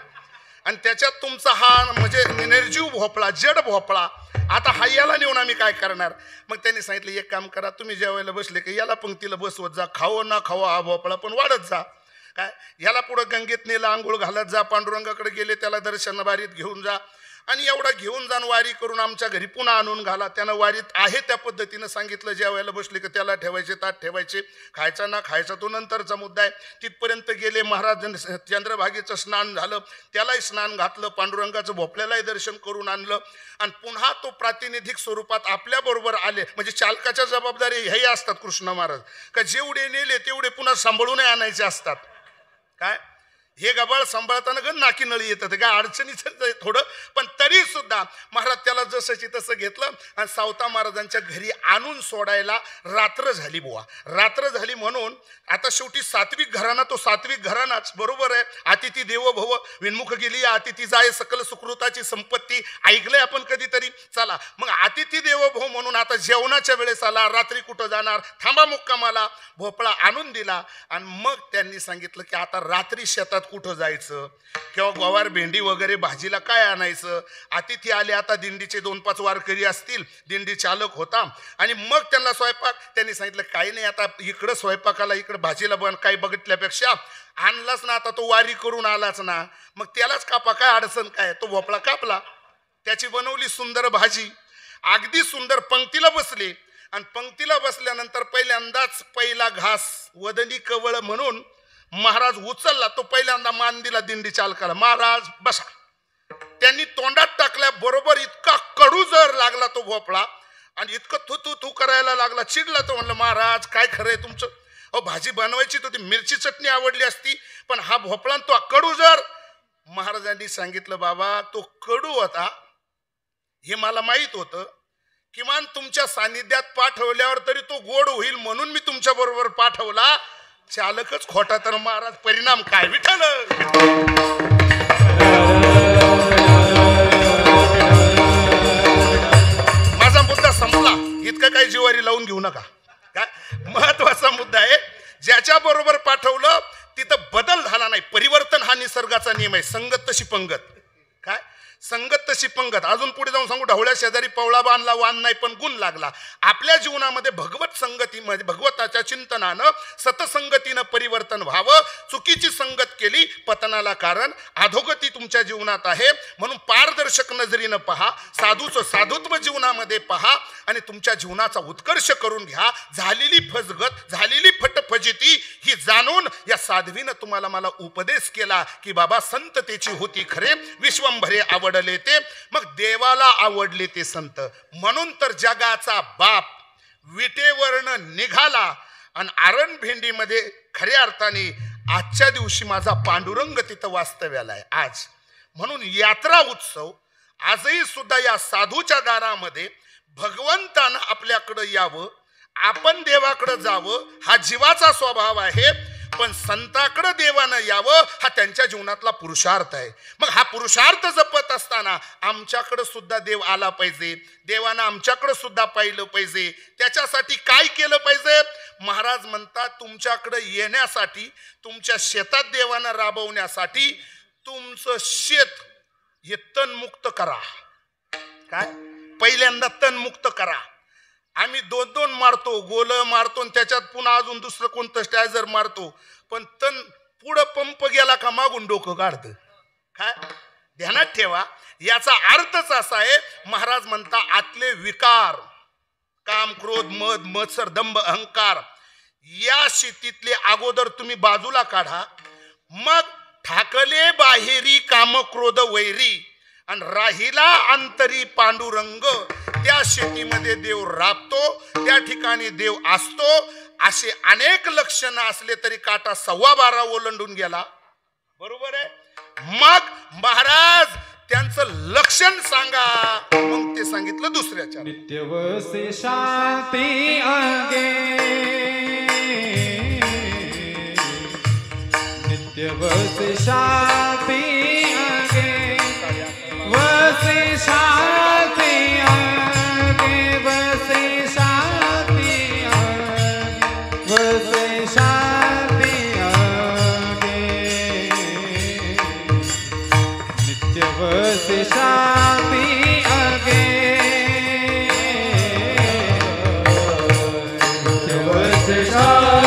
आणि त्याच्यात तुमचा हा म्हणजे निर्जीव भोपळा, जड भोपळा, आता हा याला नेऊन आम्ही काय करणार? मग त्यांनी सांगितलं एक काम करा, तुम्ही जेवायला बसले की याला पंक्तीला बसवत जा, खावं ना खावं हा भोपळा पण वाढत जा. काय याला पुढं गंगेत नेलं, आंघोळ घालत जा, पांडुरंगाकडे गेले त्याला दर्शन बारीत घेऊन जा आणि एवढा घेऊन जाण वारी करून आमच्या घरी पुन्हा आणून घाला. त्यानं वारीत आहे त्या पद्धतीनं सांगितलं. जेवायला बसले की त्याला ठेवायचे, ताट ठेवायचे, खायचा ना खायचा तो नंतरचा मुद्दा आहे. तिथपर्यंत गेले. महाराज चंद्रभागेचं स्नान झालं, त्यालाही स्नान घातलं, पांडुरंगाचं भोपळ्यालाही दर्शन करून आणलं आणि पुन्हा तो प्रातिनिधिक स्वरूपात आपल्या बरोबर आले. म्हणजे चालकाच्या जबाबदारी ह्याही असतात कृष्ण महाराज, का जेवढे नेले तेवढे पुन्हा सांभाळून आणायचे असतात. काय हे गबाळ सांभाळताना गण नाकी नळी येतात, काय अडचणीचं थोडं, पण तरी सुद्धा महाराज त्याला जसंची तसं घेतलं आणि सावता महाराजांच्या घरी आणून सोडायला रात्र झाली बुवा. रात्र झाली म्हणून आता शेवटी सात्विक घराणा, तो सात्विक घराणाच बरोबर आहे. अतिथी देवो भव, विनमुख गेली अतिथी जाय सकल सुकृताची संपत्ती, ऐकलंय आपण कधीतरी. चला मग अतिथी देवो भव म्हणून आता जेवणाच्या वेळेस आला, रात्री कुठं जाणार, थांबा मुक्कामाला. भोपळा आणून दिला आणि मग त्यांनी सांगितलं की आता रात्री शेतात कुठं जायचं किंवा गवार भेंडी वगैरे भाजीला काय आणायचं. अतिथी आले, आता दिंडीचे 2-5 वारकरी असतील, दिंडी चालक होता आणि मग त्यांना स्वयंपाक. त्यांनी सांगितलं काही नाही, आता इकडं स्वयंपाकाला इकडं भाजीला बन, काही बघितल्यापेक्षा आणलाच ना, आता तो वारी करून आलाच ना, मग त्यालाच कापा, काय अडचण काय. तो भोपळा कापला, त्याची बनवली सुंदर भाजी, अगदी सुंदर. पंक्तीला बसले आणि पंक्तीला बसल्यानंतर पहिल्यांदाच पहिला घास वदनी कवळ म्हणून महाराज उचलला. तो पहिल्यांदा मान दिला दिंडी चालकाला, महाराज बसा. त्यांनी तोंडात टाकल्या बरोबर इतका कडू जर लागला तो भोपळा आणि इतकं थू थू थू करायला लागला. चिडला तो, म्हणलं महाराज काय खरंय तुमचं, अहो भाजी बनवायची तर ती मिरची चटणी आवडली असती, पण हा भोपळा तो कडू जर. महाराजांनी सांगितलं बाबा तो कडू होता हे मला माहित होतं, किमान तुमच्या सानिध्यात पाठवल्यावर तरी तो गोड होईल म्हणून मी तुमच्या बरोबर पाठवला. चालकच खोटा तर महाराज परिणाम काय विठ्ठल. माझा मुद्दा संपला, इतकं काही जिवारी लावून घेऊ नका. काय महत्वाचा मुद्दा आहे, ज्याच्या बरोबर पाठवलं तिथं बदल झाला नाही. परिवर्तन हा निसर्गाचा नियम आहे. संगत तशी पंगत. काय संगत तशी पंगत. अजून पुढे जाऊन सांगू, ढवळ्या शेजारी पवळा बांधला वान नाही पण गुण लागला. आपल्या जीवनामध्ये भगवत संगतीमध्ये भगवताच्या चिंतनानं सतसंगतीनं परिवर्तन व्हावं. चुकीची संगत केली पतनाला कारण, अधोगती तुमच्या जीवनात आहे. म्हणून पारदर्शक नजरीनं पहा, साधूचं साधुत्व जीवनामध्ये पहा आणि तुमच्या जीवनाचा उत्कर्ष करून घ्या. झालेली फसगत, झालेली फट भजिती ही जाणून या साध्वीनं तुम्हाला मला उपदेश केला की बाबा संततेची होती खरे विश्वंभरे आवडले ते. मग देवाला आवडले ते संत म्हणून तर जगाचा बाप विटेवरनं निघाला आणि आरण भेंडीमध्ये खऱ्या अर्थाने आजच्या दिवशी माझा पांडुरंग तिथं वास्तव्याला आहे आज. म्हणून यात्रा उत्सव आजही सुद्धा या साधूच्या दारामध्ये भगवंतानं आपल्याकडं यावं, आपण देवाकडे जावं हा जीवाचा स्वभाव आहे. पण संताकडे देवानं यावं हा त्यांच्या जीवनातला पुरुषार्थ आहे. मग हा पुरुषार्थ जपत असताना आमच्याकडे सुद्धा देव आला पाहिजे, देवानं आमच्याकडे सुद्धा पाहिलं पाहिजे. त्याच्यासाठी काय केलं पाहिजे? महाराज म्हणतात तुमच्याकडे येण्यासाठी, तुमच्या शेतात देवानं राबवण्यासाठी तुमचं शेत हे तणमुक्त करा. काय? पहिल्यांदा तणमुक्त करा. आम्ही 2-2 मारतो, गोल मारतो आणि त्याच्यात पुन्हा अजून दुसरं कोणतं स्टॅजर मारतो. पण तण पुढं पंप गेला का मागून डोकं काढतं. काय? ध्यानात ठेवा. याचा अर्थच असा आहे, महाराज म्हणता आतले विकार काम क्रोध मद मत्सर दंभ अहंकार या शेतीतले अगोदर तुम्ही बाजूला काढा. मग ठाकले बाहेरी काम क्रोध वैरी आणि राहिला अंतरी पांडुरंग. त्या शेतीमध्ये देव राबतो, त्या ठिकाणी देव असतो. असे अनेक लक्षणं असले तरी काटा 12.25 ओलांडून गेला. बरोबर आहे. मग महाराज त्यांचं लक्षण सांगा. मग ते सांगितलं दुसऱ्याच्या. नित्य वसे शांती आगे, नित्य वसे शांती आगे, वसे शांती आगे, वसे शांती आगे, वसे शांती आगे, नित्य वसे शांती आगे, नित्य वसे शांती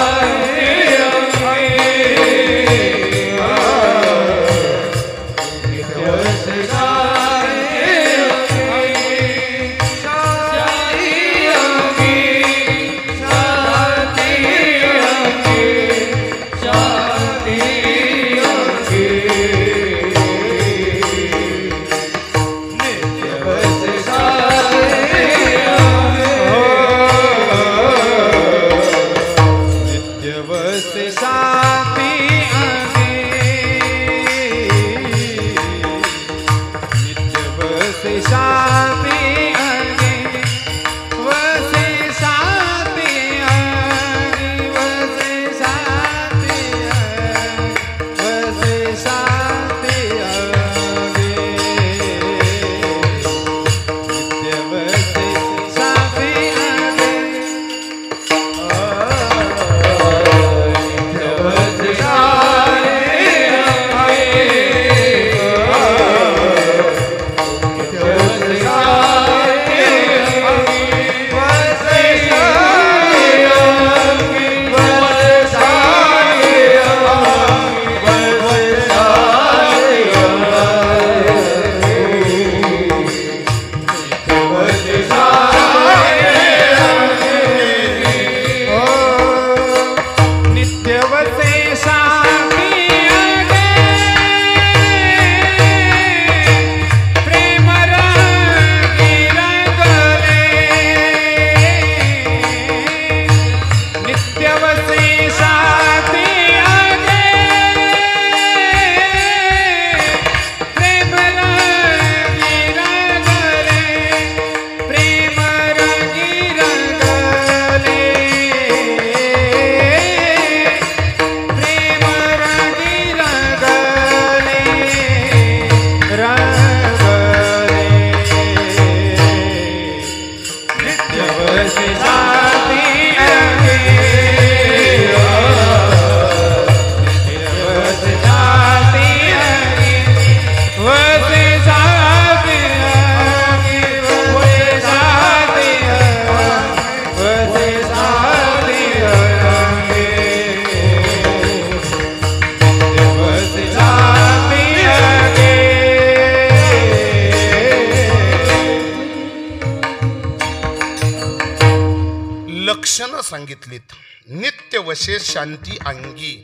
सांगितलीत. नित्य वशे शांती अंगी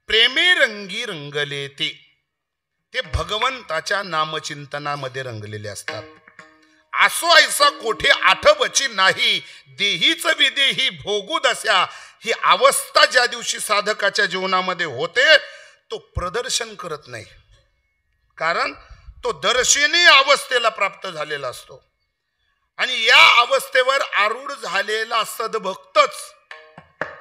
प्रेमे रंगी रंगले ते भगवंताच्या नामचिंतनामध्ये रंगलेले असतात. असो ऐसा कोठे आठवची नाही देहीच विदेही भोगू दस्या. ही अवस्था ज्या दिवशी साधकाच्या जीवनामध्ये होते तो प्रदर्शन करत नाही, कारण तो दर्शनी अवस्थेला प्राप्त झालेला असतो. आणि या अवस्थेवर आरूढ झालेला सद्भक्तच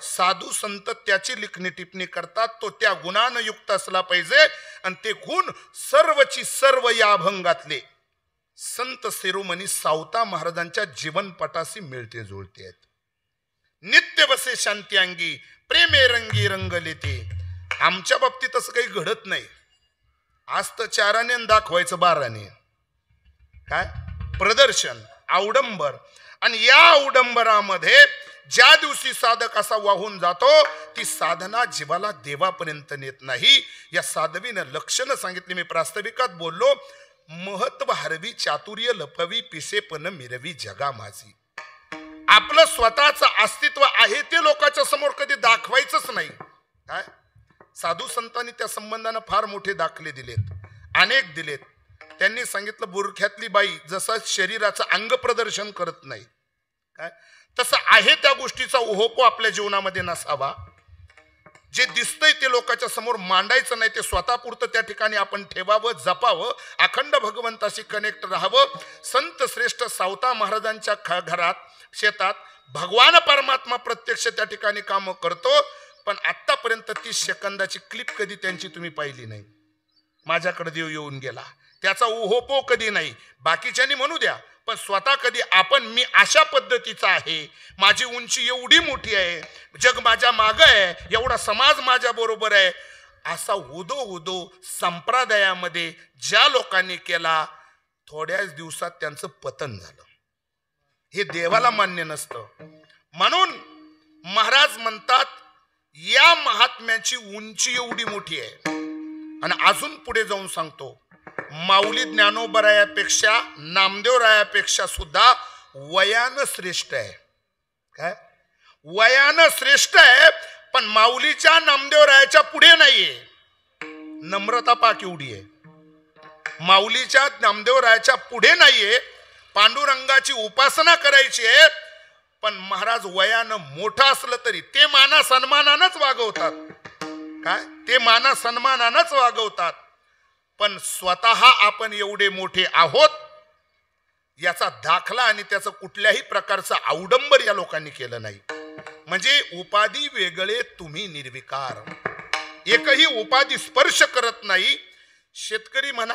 साधू संत त्याची लिखणी टिप्पणी करतात. तो त्या गुणानं युक्त असला पाहिजे आणि ते गुण सर्वची सर्व या अभंगातले संत शिरोमणी सावता महाराजांच्या जीवनपटाशी मिळते जुळते आहेत. नित्य बसे शांती अंगी प्रेमे रंगी रंगले ते. आमच्या बाबतीत असं काही घडत नाही. आज तर 4 आने दाखवायचं 12 आने. काय प्रदर्शन औडंबर. आणि या औडंबरामध्ये ज्या दिवशी साधक असा वाहून जातो ती साधना जीवाला देवापर्यंत नेत नाही. या साधवीनं लक्षणं सांगितली. मी प्रास्ताविकात बोललो, महत्व हरवी चातुर्य लपवी पिसेपण मिरवी जगा माझी. आपलं स्वतःचं अस्तित्व आहे ते लोकांच्या समोर कधी दाखवायचंच नाही. काय साधू संतांनी त्या संबंधानं फार मोठे दाखले दिलेत, अनेक दिलेत. त्यांनी सांगितलं बुरख्यातली बाई जसं शरीराचं अंग प्रदर्शन करत नाही, काय तसं आहे त्या गोष्टीचा ओहोपो आपल्या जीवनामध्ये नसावा. जे दिसतंय ते लोकांच्या समोर मांडायचं नाही, ते स्वतःपुरतं त्या ठिकाणी आपण ठेवावं, जपावं, अखंड भगवंताशी कनेक्ट राहावं. संत श्रेष्ठ सावता महाराजांच्या घरात शेतात भगवान परमात्मा प्रत्यक्ष त्या ठिकाणी काम करतो. पण आतापर्यंत 30 सेकंदाची क्लिप कधी त्यांची तुम्ही पाहिली नाही. माझ्याकडे देव येऊन गेला त्याचा उहोपो कधी नाही. बाकीच्यांनी म्हणू द्या, पण स्वतः कधी आपण मी अशा पद्धतीचा आहे, माझी उंची एवढी मोठी आहे, जग माझ्या माग आहे, एवढा समाज माझ्या बरोबर आहे, असा उदो संप्रदायामध्ये ज्या लोकांनी केला थोड्याच दिवसात त्यांचं पतन झालं. हे देवाला मान्य नसतं. म्हणून महाराज म्हणतात या महात्म्याची उंची एवढी मोठी आहे. आणि अजून पुढे जाऊन सांगतो, माऊली ज्ञानोबरायापेक्षा नामदेवरायापेक्षा सुद्धा वयानं श्रेष्ठ आहे. काय वयानं श्रेष्ठ आहे, पण माऊलीच्या नामदेवरायाच्या पुढे नाहीये. नम्रता पाक एवढी आहे. माऊलीच्या नामदेवरायाच्या पुढे नाहीये. पांडुरंगाची उपासना करायची आहे, पण महाराज वयानं मोठा असलं तरी ते माना सन्मानानंच वागवतात. काय ते माना सन्मानानंच वागवतात. पण स्वतः आपण एवढे मोठे आहोत याचा दाखला आणि त्याचं कुठल्याही प्रकारचं औडंबर या लोकांनी केलं नाही. म्हणजे उपाधी वेगळे, तुम्ही निर्विकार, एकही उपाधी स्पर्श करत नाही. शेतकरी म्हणा,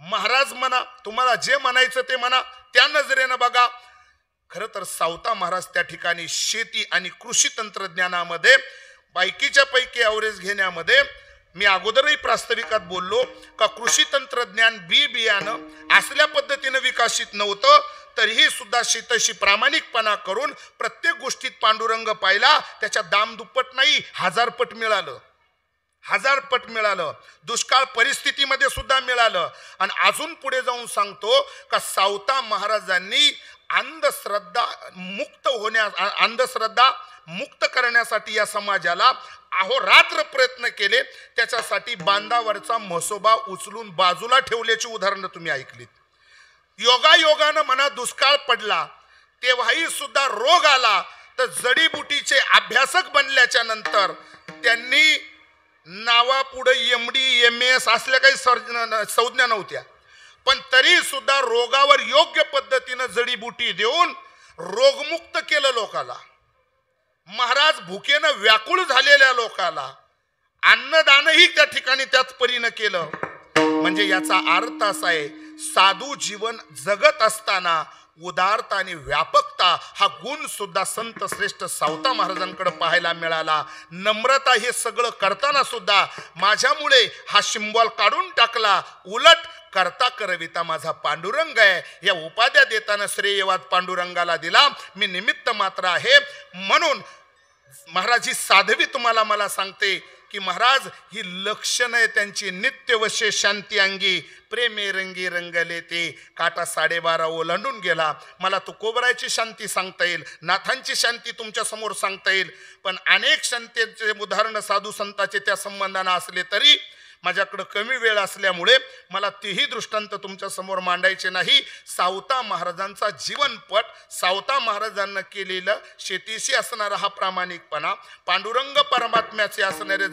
महाराज म्हणा, तुम्हाला जे म्हणायचं ते म्हणा, त्या नजरेनं बघा. खरं तर सावता महाराज त्या ठिकाणी शेती आणि कृषी तंत्रज्ञानामध्ये पैकीच्या पैकी ॲव्हरेज घेण्यामध्ये, मी अगोदरही प्रास्ताविकात बोललो का कृषी तंत्रज्ञान बियाणं असल्या पद्धतीनं विकसित नव्हतं, तरीही सुद्धा शेताशी प्रामाणिकपणा करून प्रत्येक गोष्टीत पांडुरंग पाहिला. त्याच्या दाम दुप्पट नाही, 1000 पट मिळालं, 1000 पट मिळालं. दुष्काळ परिस्थितीमध्ये सुद्धा मिळालं. आणि अजून पुढे जाऊन सांगतो का सावता महाराजांनी अंधश्रद्धा मुक्त करण्यासाठी या समाजाला अहोरात्र प्रयत्न केले. त्याच्यासाठी बांधावरचा म्हसोबा उचलून बाजूला ठेवल्याची उदाहरणं तुम्ही ऐकलीत. योगायोगानं म्हणा दुष्काळ पडला तेव्हाही सुद्धा रोग आला, तर जडीबुटीचे अभ्यासक बनल्याच्या नंतर त्यांनी नावापुढे MD MS असल्या काही संज्ञा नव्हत्या, पण तरी सुद्धा रोगावर योग्य पद्धतीनं जडीबुटी देऊन रोगमुक्त केलं लोकाला. महाराज भुकेनं व्याकुळ झालेल्या लोकाला अन्नदानही त्या ठिकाणी त्याच परीनं केलं. म्हणजे याचा अर्थ असा आहे, साधू जीवन जगत असताना उदारता आणि व्यापकता हा गुण सुद्धा संत श्रेष्ठ सावता महाराजांकडे पाहायला मिळाला. नम्रता हे सगळं करताना सुद्धा माझ्यामुळे हा सिंबॉल काढून टाकला, उलट करता करविता माझा पांडुरंग आहे. या उपाध्या देताना श्रेयवाद पांडुरंगाला दिला, मी निमित्त मात्र आहे. म्हणून महाराज ही साधवी तुम्हाला मला सांगते, की महाराज ही लक्षणं आहे त्यांची. नित्यवशे शांती अंगी प्रेमे रंगी रंगले ते. काटा 12:30 ओलांडून गेला. मला तुकोबरायची शांती सांगता येईल, नाथांची शांती तुमच्या समोर सांगता येईल, पण अनेक शांतीचे उदाहरण साधू संतांचे त्या संबंधानं असले तरी माझ्याकडे कमी वेळ असल्यामुळे मला तेही दृष्टांत तुमच्या समोर मांडायचे नाही. सावता महाराजांचा जीवनपट, सावता महाराजांना केलेलं शेतीशी असणारा हा प्रामाणिकपणा, पांडुरंग परमात्म्याचे असणारी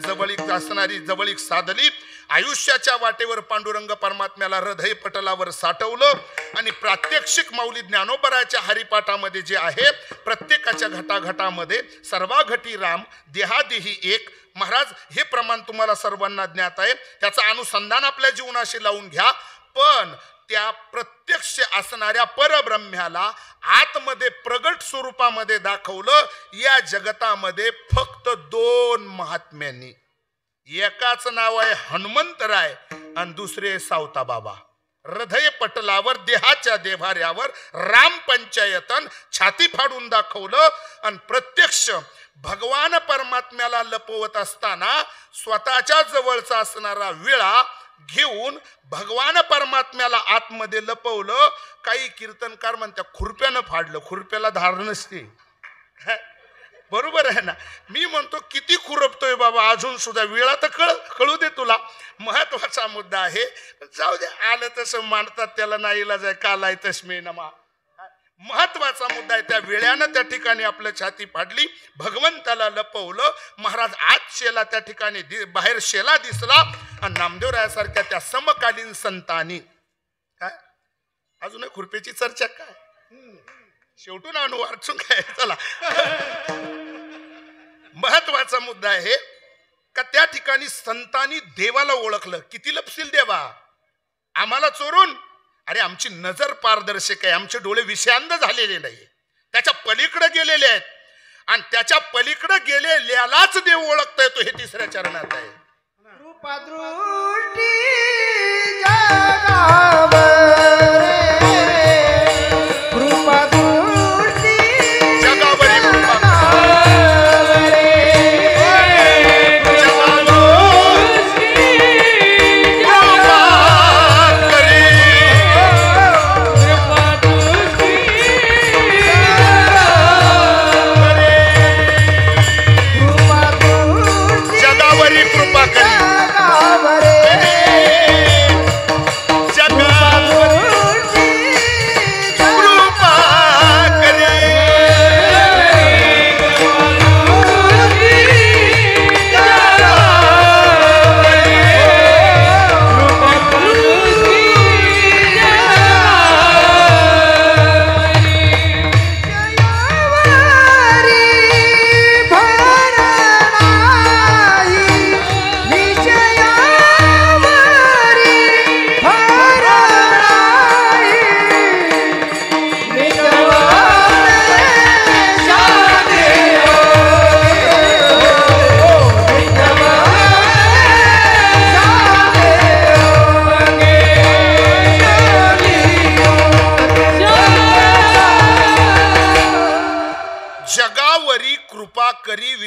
जवळीक साधली, आयुष्याच्या वाटेवर पांडुरंग परमात्म्याला हृदय पटलावर साठवलं आणि प्रात्यक्षिक माऊली ज्ञानोबराच्या हरिपाठामध्ये जे आहे, प्रत्येकाच्या घटाघटामध्ये सर्वा घटी राम देहादेही एक. महाराज हे प्रमाण तुम्हाला सर्वांना ज्ञात आहे, त्याचं अनुसंधान आपल्या जीवनाशी लावून घ्या. पण त्या प्रत्यक्ष असणाऱ्या परब्रह्म्याला आतमध्ये प्रगट स्वरूपामध्ये दाखवलं या जगतामध्ये फक्त 2 महात्म्यांनी. एकाच नाव आहे हनुमंतराय आणि दुसरे सावता बाबा. हृदय पटलावर देहाच्या देव्हाऱ्यावर राम पंचायतन छाती फाडून दाखवलं आणि प्रत्यक्ष भगवान परमात्म्याला लपवत असताना स्वतःच्या जवळचा असणारा विळा घेऊन भगवान परमात्म्याला आतमध्ये लपवलं. काही कीर्तनकार म्हणतात खुरप्यानं फाडलं, खुरप्याला धार नसते. बरोबर आहे ना? मी म्हणतो किती खुरपतोय बाबा, अजून सुद्धा विळा तर कळू दे तुला. महत्वाचा मुद्दा आहे, जाऊ दे, आलं तसं मांडतात त्याला नाही इलाज आहे, कालाय तस्मे नमा. महत्वाचा मुद्दा आहे, त्या वेळ्यानं त्या ठिकाणी आपलं छाती फाडली, भगवंताला लपवलं. महाराज आत शेला त्या ठिकाणी बाहेर शेला दिसला आणि नामदेवरायासारख्या त्या समकालीन संतांनी काय अजून खुरपेची चर्चा काय शेवटून आणू वाचून काय. चला, महत्वाचा मुद्दा आहे का त्या ठिकाणी संतांनी देवाला ओळखलं. किती लपशील देवा आम्हाला चोरून? अरे आमची नजर पारदर्शक आहे, आमचे डोळे विषयांध झालेले नाही, त्याच्या पलीकडे गेलेले आहेत आणि त्याच्या पलीकडे गेलेल्यालाच देव ओळखता येतो. हे 3ऱ्या चरणात आहे. रूपदृष्टी जगावर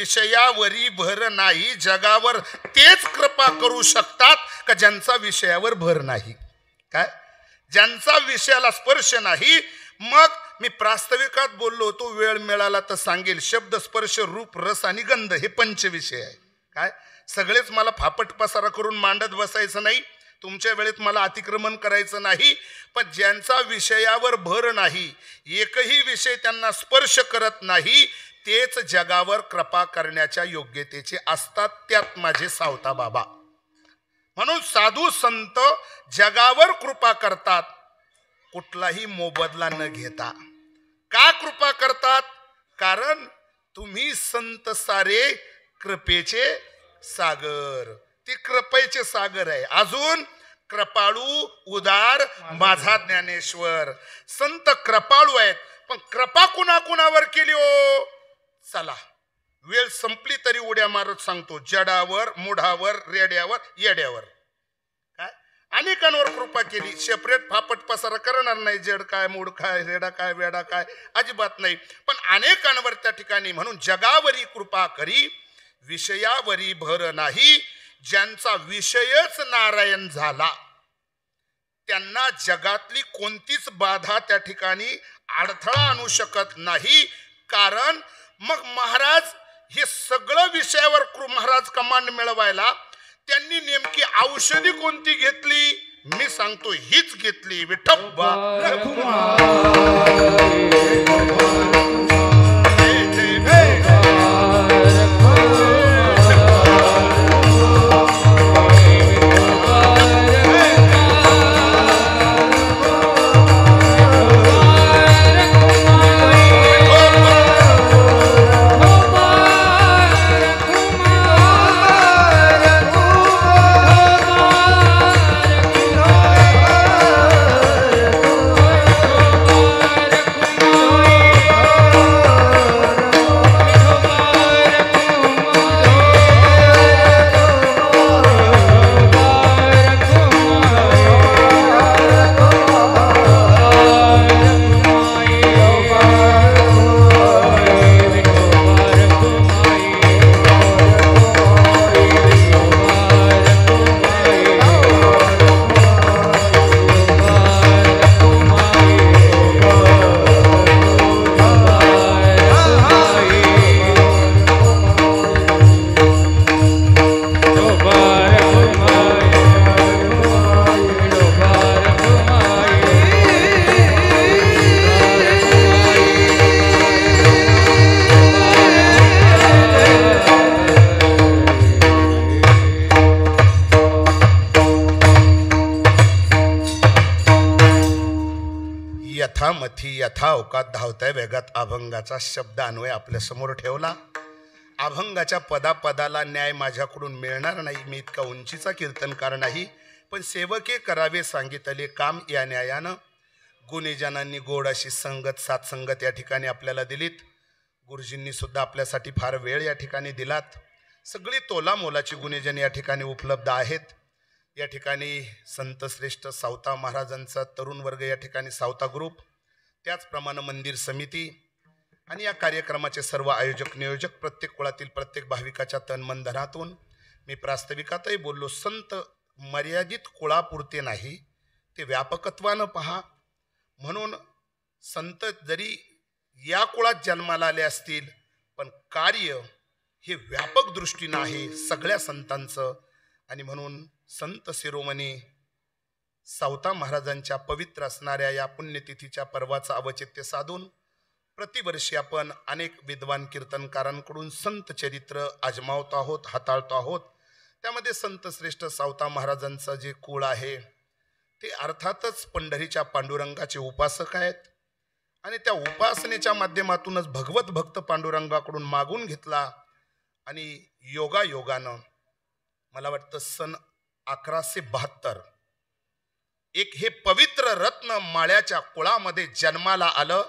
विषयावरी भर नाही. जगावर तेच कृपा करू शकतात का ज्यांचा विषयावर भर नाही. काय ज्यांचा विषयाला स्पर्श नाही. मग मी प्रास्ताविकात बोललो होतो, वेळ मिळाला तर सांगेल. शब्द स्पर्श रूप रस आणि गंध हे पंचविषय आहे. काय सगळेच मला फापट पसारा करून मांडत बसायचं नाही, तुमच्या वेळेत मला अतिक्रमण करायचं नाही. पण ज्यांचा विषयावर भर नाही, एकही विषय त्यांना स्पर्श करत नाही, तेच जगावर कृपा करण्याच्या योग्यतेचे असतात. त्यात माझे सावता बाबा. म्हणून साधू संत जगावर कृपा करतात, कुठलाही मोबदला न घेता. का कृपा करतात? कारण तुम्ही संत सारे कृपेचे सागर. ते कृपेचे सागर आहे. अजून कृपाळू उदार माझा ज्ञानेश्वर. संत कृपाळू आहेत, पण कृपा कुणाकुणावर केली हो? चला, वेळ संपली तरी उड्या मारत सांगतो. जडावर, मुढावर, रेड्यावर, येड्यावर. काय अनेकांवर कृपा केली. सेपरेट फापट पसारा करणार नाही. जड काय, मूड काय, रेडा काय, वेडा काय, अजिबात नाही. पण अनेकांवर त्या ठिकाणी. म्हणून जगावरी कृपा करी विषयावरी भर नाही, ज्यांचा विषयच नारायण झाला त्यांना जगातली कोणतीच बाधा त्या ठिकाणी अडथळा आणू शकत नाही. कारण मग महाराज हे सगळं विषयावर महाराज कमांड मिळवायला त्यांनी नेमकी औषधी कोणती घेतली? मी सांगतो हीच घेतली, विठोबा यथामथी यथा अवकात धावत्या वेगात अभंगाचा शब्द अन्वय आपल्या समोर ठेवला. अभंगाच्या पदापदाला न्याय माझ्याकडून मिळणार नाही, मी इतका उंचीचा कीर्तनकार नाही, पण सेवके करावे सांगितले काम या न्यायानं. गुणीजनांनी गोड अशी संगत सातसंगत या ठिकाणी आपल्याला दिलीत. गुरुजींनी सुद्धा आपल्यासाठी फार वेळ या ठिकाणी दिलात. सगळी तोला मोलाची गुणीजन या ठिकाणी उपलब्ध आहेत. या ठिकाणी संतश्रेष्ठ सावता महाराजांचा तरुण वर्ग या ठिकाणी सावता ग्रुप, त्याचप्रमाणे मंदिर समिती आणि या कार्यक्रमाचे सर्व आयोजक नियोजक, प्रत्येक कुळातील प्रत्येक भाविकाच्या तन मन धनातून मी प्रास्ताविकातही बोललो. संत मर्यादित कुळापुरते नाही, ते व्यापकत्वानं पहा. म्हणून संत जरी या कुळात जन्माला आले असतील, पण कार्य हे व्यापक दृष्टीनं आहे सगळ्या संतांचं. आणि म्हणून संत शिरोमणी सावता महाराजांच्या पवित्र असणाऱ्या या पुण्यतिथीच्या पर्वाचं अवचित्य साधून प्रतिवर्षी आपण अनेक विद्वान कीर्तनकारांकडून संत चरित्र आजमावतो आहोत, हाताळतो आहोत. त्यामध्ये संत श्रेष्ठ सावता महाराजांचं जे कुळ आहे ते अर्थातच पंढरीच्या पांडुरंगाचे उपासक आहेत. आणि त्या उपासनेच्या माध्यमातूनच भगवत भक्त पांडुरंगाकडून मागून घेतला. आणि योगायोगानं मला वाटतं सन 1172 एक हे पवित्र रत्न माळ्याच्या कुळामध्ये जन्माला आलं.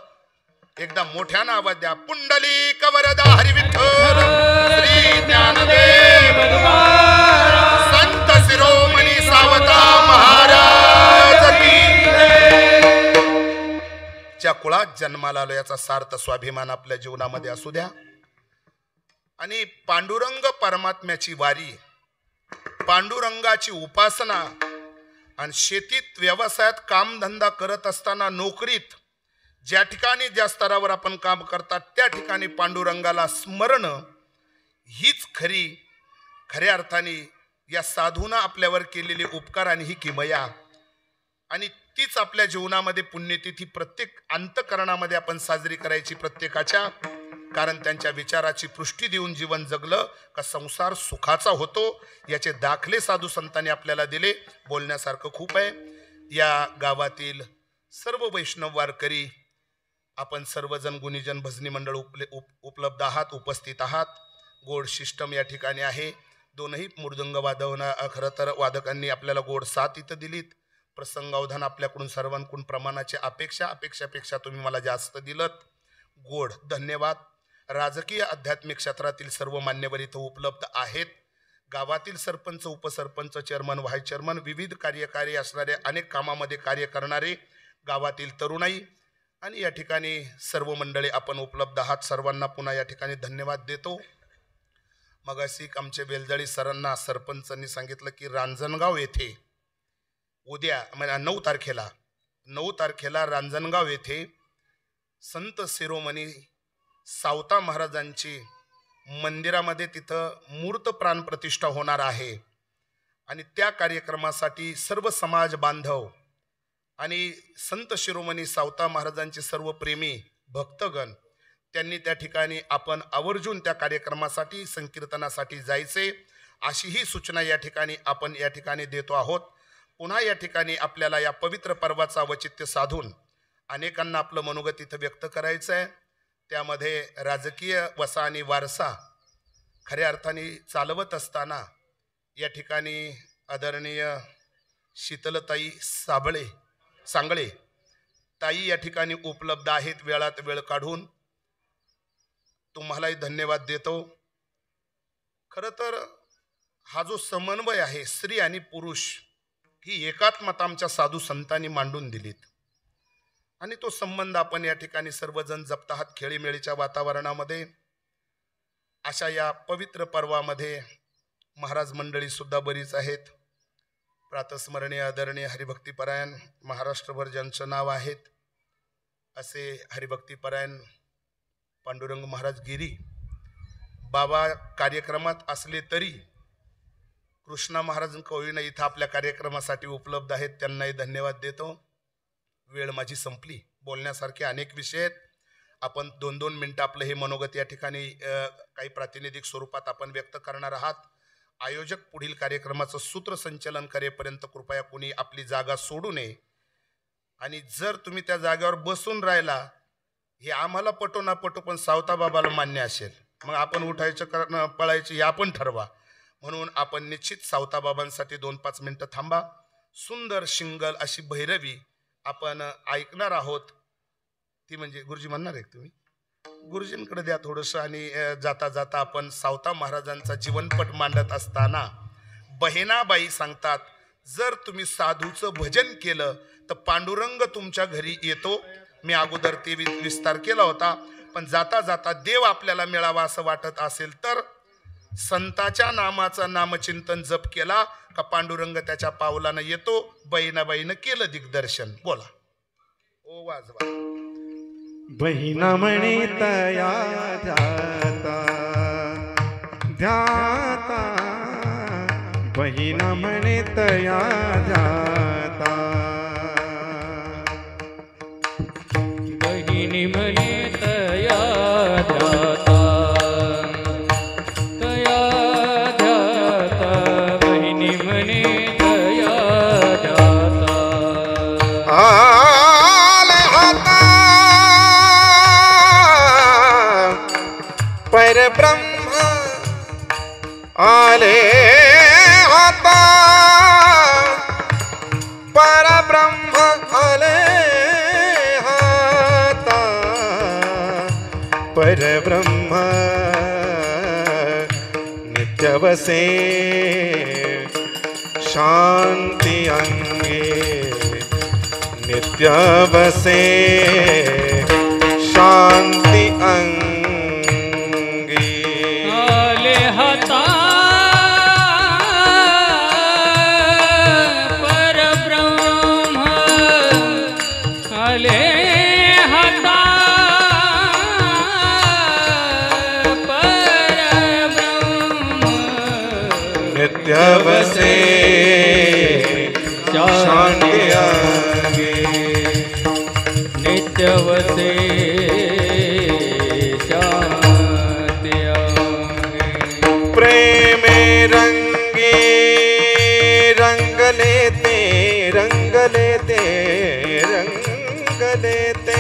एकदा मोठ्यानं आवाज द्या, पुंडलिक वरदा हरी विठ्ठल श्री ज्ञानदेव संत शिरोमणी सावता महाराज की ज्या कुळात जन्माला आलो याचा सार्थ स्वाभिमान आपल्या जीवनामध्ये असू द्या. आणि पांडुरंग परमात्म्याची वारी, पांडुरंगाची उपासना आणि शेतीत व्यवसायात कामधंदा करत असताना, नोकरीत ज्या ठिकाणी ज्या स्तरावर आपण काम करतात त्या ठिकाणी पांडुरंगाला स्मरण हीच खऱ्या अर्थाने या साधूना आपल्यावर केलेले उपकार आणि ही किमया. आणि तीच आपल्या जीवनामध्ये पुण्यतिथी प्रत्येक अंतकरणामध्ये आपण साजरी करायची प्रत्येकाच्या. कारण त्यांच्या विचाराची पुष्टी देऊन जीवन जगलं का संसार सुखाचा होतो याचे दाखले साधू संतांनी आपल्याला दिले. बोलण्यासारखं खूप आहे. या गावातील सर्व वैष्णव वारकरी आपण सर्वजण गुणीजन भजनी मंडळ उपलब्ध आहात, उपस्थित आहात. गोड सिस्टम या ठिकाणी आहे. दोनही मृदंग वादवना खरं तर वादकांनी आपल्याला गोड साथ इथं दिलीत. प्रसंगावधान आपल्याकडून सर्वांकडून प्रमाणाची अपेक्षापेक्षा तुम्ही मला जास्त दिलत. गोड धन्यवाद. राजकीय आध्यात्मिक क्षेत्रातील सर्व मान्यवर इथं उपलब्ध आहेत. गावातील सरपंच, उपसरपंच, चेअरमन, व्हाईस चेअरमन, विविध कार्यकारी असणारे, अनेक कामामध्ये कार्य करणारे गावातील तरुणाई आणि या ठिकाणी सर्व मंडळी आपण उपलब्ध आहात. सर्वांना पुन्हा या ठिकाणी धन्यवाद देतो. मगाशी आमचे बेलजाळी सरांना सरपंचांनी सांगितलं की रांजणगाव येथे उद्या म्हणजे 9 तारखेला रांजणगाव येथे संत शिरोमणी सावता महाराजांची मंदिरामध्ये तिथं मूर्त प्राण प्रतिष्ठा होणार आहे आणि त्या कार्यक्रमासाठी सर्व समाज बांधव आणि संत शिरोमणी सावता महाराजांचे सर्व प्रेमी भक्तगण त्यांनी त्या ठिकाणी आपण आवर्जून त्या कार्यक्रमासाठी संकीर्तनासाठी जायचे अशी ही सूचना या ठिकाणी देतो आहोत। पुन्हा या ठिकाणी आपल्याला या पवित्र पर्वाचा औचित्य साधून अनेकांना आपलं मनोगत इथं व्यक्त करायचं आहे। त्यामध्ये राजकीय वसा आणि वारसा खऱ्या अर्थाने चालवत असताना या ठिकाणी आदरणीय शीतलताई सांगळे ताई या ठिकाणी उपलब्ध आहेत। वेळात वेळ काढून तुम्हालाही धन्यवाद देतो। खरं तर हा जो समन्वय आहे स्त्री आणि पुरुष ही एकात्मता आमच्या साधू संतांनी मांडून दिलीत आणि तो संबंध आपण या ठिकाणी सर्वजण जपत आहात। खेळीमेळीच्या वातावरणामध्ये अशा या पवित्र पर्वामध्ये महाराज मंडळी सुद्धा बरीच आहेत। प्रातस्मरणीय आदरणीय हरिभक्तीपरायण महाराष्ट्रभर ज्यांचं नाव आहेत असे हरिभक्तीपरायण पांडुरंग महाराज गिरी बाबा कार्यक्रमात असले तरी कृष्णा महाराज कोळीने इथं आपल्या कार्यक्रमासाठी उपलब्ध आहेत, त्यांनाही धन्यवाद देतो। वेळ माझी संपली, बोलण्यासारखे अनेक विषय आहेत। आपण 2-2 मिनिटं आपलं हे मनोगत या ठिकाणी काही प्रातिनिधिक स्वरूपात आपण व्यक्त करणार आहात। आयोजक पुढील कार्यक्रमाचं सूत्रसंचालन करेपर्यंत कृपया कोणी आपली जागा सोडू नये आणि जर तुम्ही त्या जागेवर बसून राहिला हे आम्हाला पटो ना पटो पण सावता बाबाला मान्य असेल मग आपण उठायचं पळायचं हे आपण ठरवा। म्हणून आपण निश्चित सावता बाबांसाठी 2-5 मिनिटं थांबा। सुंदर शिंगल अशी भैरवी आपण ऐकणार आहोत। ती म्हणजे गुरुजी म्हणणार आहे तुम्ही गुरुजींकडे द्या थोडंसं आणि जाता जाता आपण सावता महाराजांचा जीवनपट मांडत असताना बहिणाबाई सांगतात जर तुम्ही साधूचं भजन केलं तर पांडुरंग तुमच्या घरी येतो। मी अगोदर ते विस्तार केला होता पण जाता जाता देव आपल्याला मिळावा असं वाटत असेल तर संताच्या नामाचं नामचिंतन जप केला का पांडुरंग त्याच्या पावलानं येतो। बहिणाबाईनं केलं दिग्दर्शन, बोला ओ वाजवा। बहिणा म्हणे तया ध्याता ध्याता बहिणा म्हणे तया ध्याता बहिणी म्हणे तया ध्याता तया ध्याता बहिणी म्हणे तया ध्याता आले हाता परब्रह्म आले हाता परब्रह्म आले हाता परब्रह्म नित्यवसे शांति अंगे नित्यवसे शांति अंगी आले हाता परब्रह्म आले हाता परब्रह्म नित्यवसे शांति अंगी नित्यवसे शांति प्रेमे रंगे रंग लेते रंग लेते रंग लेते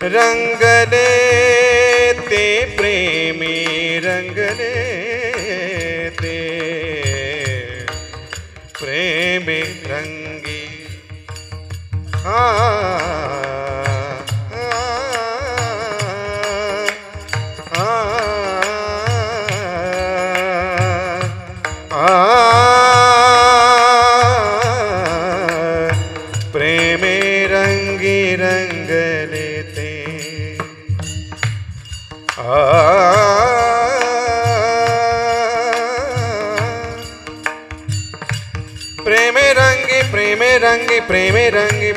रंग लेते प्रेमी रंग लेते प्रेमी रंगी प्रेमे रंगी रंग लेते प्रेमे रंगी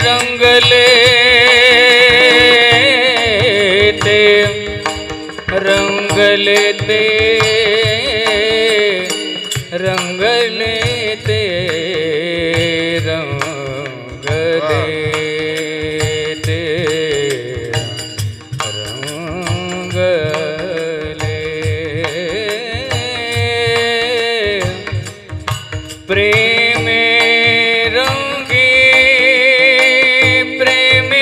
रंग लेते रंग लेते रंग लेते रंग ले प्रेम रंगी प्रेम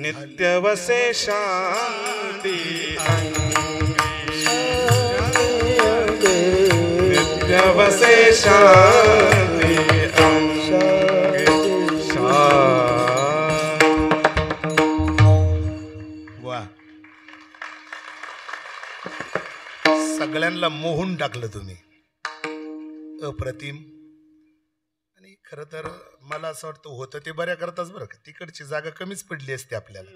नित्य वसे शांती नित्य वसे शांती वा, सगळ्यांना मोहून टाकलं तुम्ही, अप्रतिम. आणि खरं तर मला असं वाटतं होतं ते बऱ्या करताच बरं का, तिकडची जागा कमीच पडली असते आपल्याला.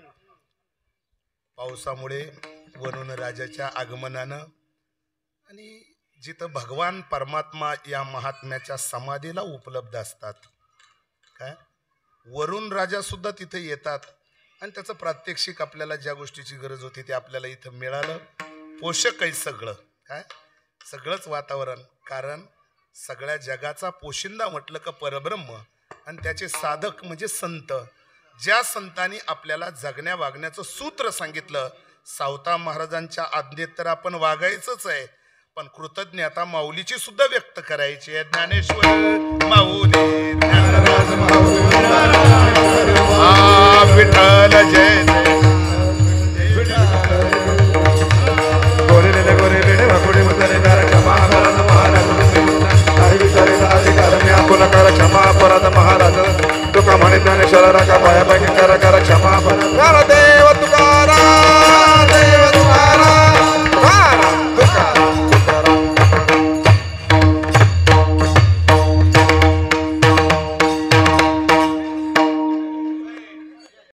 पावसामुळे वरुण राजाच्या आगमनानं आणि जिथं भगवान परमात्मा या महात्म्याच्या समाधीला उपलब्ध असतात, काय वरुण राजा सुद्धा तिथे येतात आणि त्याचं प्रात्यक्षिक आपल्याला ज्या गोष्टीची गरज होती ते आपल्याला इथं मिळालं. पोषक आहे सगळं, काय सगळंच वातावरण. कारण सगळ्या जगाचा पोशिंदा म्हटलं का परब्रह्म आणि त्याचे साधक म्हणजे संत. ज्या संतांनी आपल्याला जगण्या वागण्याचं सूत्र सांगितलं, सावता महाराजांच्या आज्ञेत तर आपण वागायचंच आहे, पण कृतज्ञता माऊलीची सुद्धा व्यक्त करायची आहे. ज्ञानेश्वर माऊली, विठ्ठल जय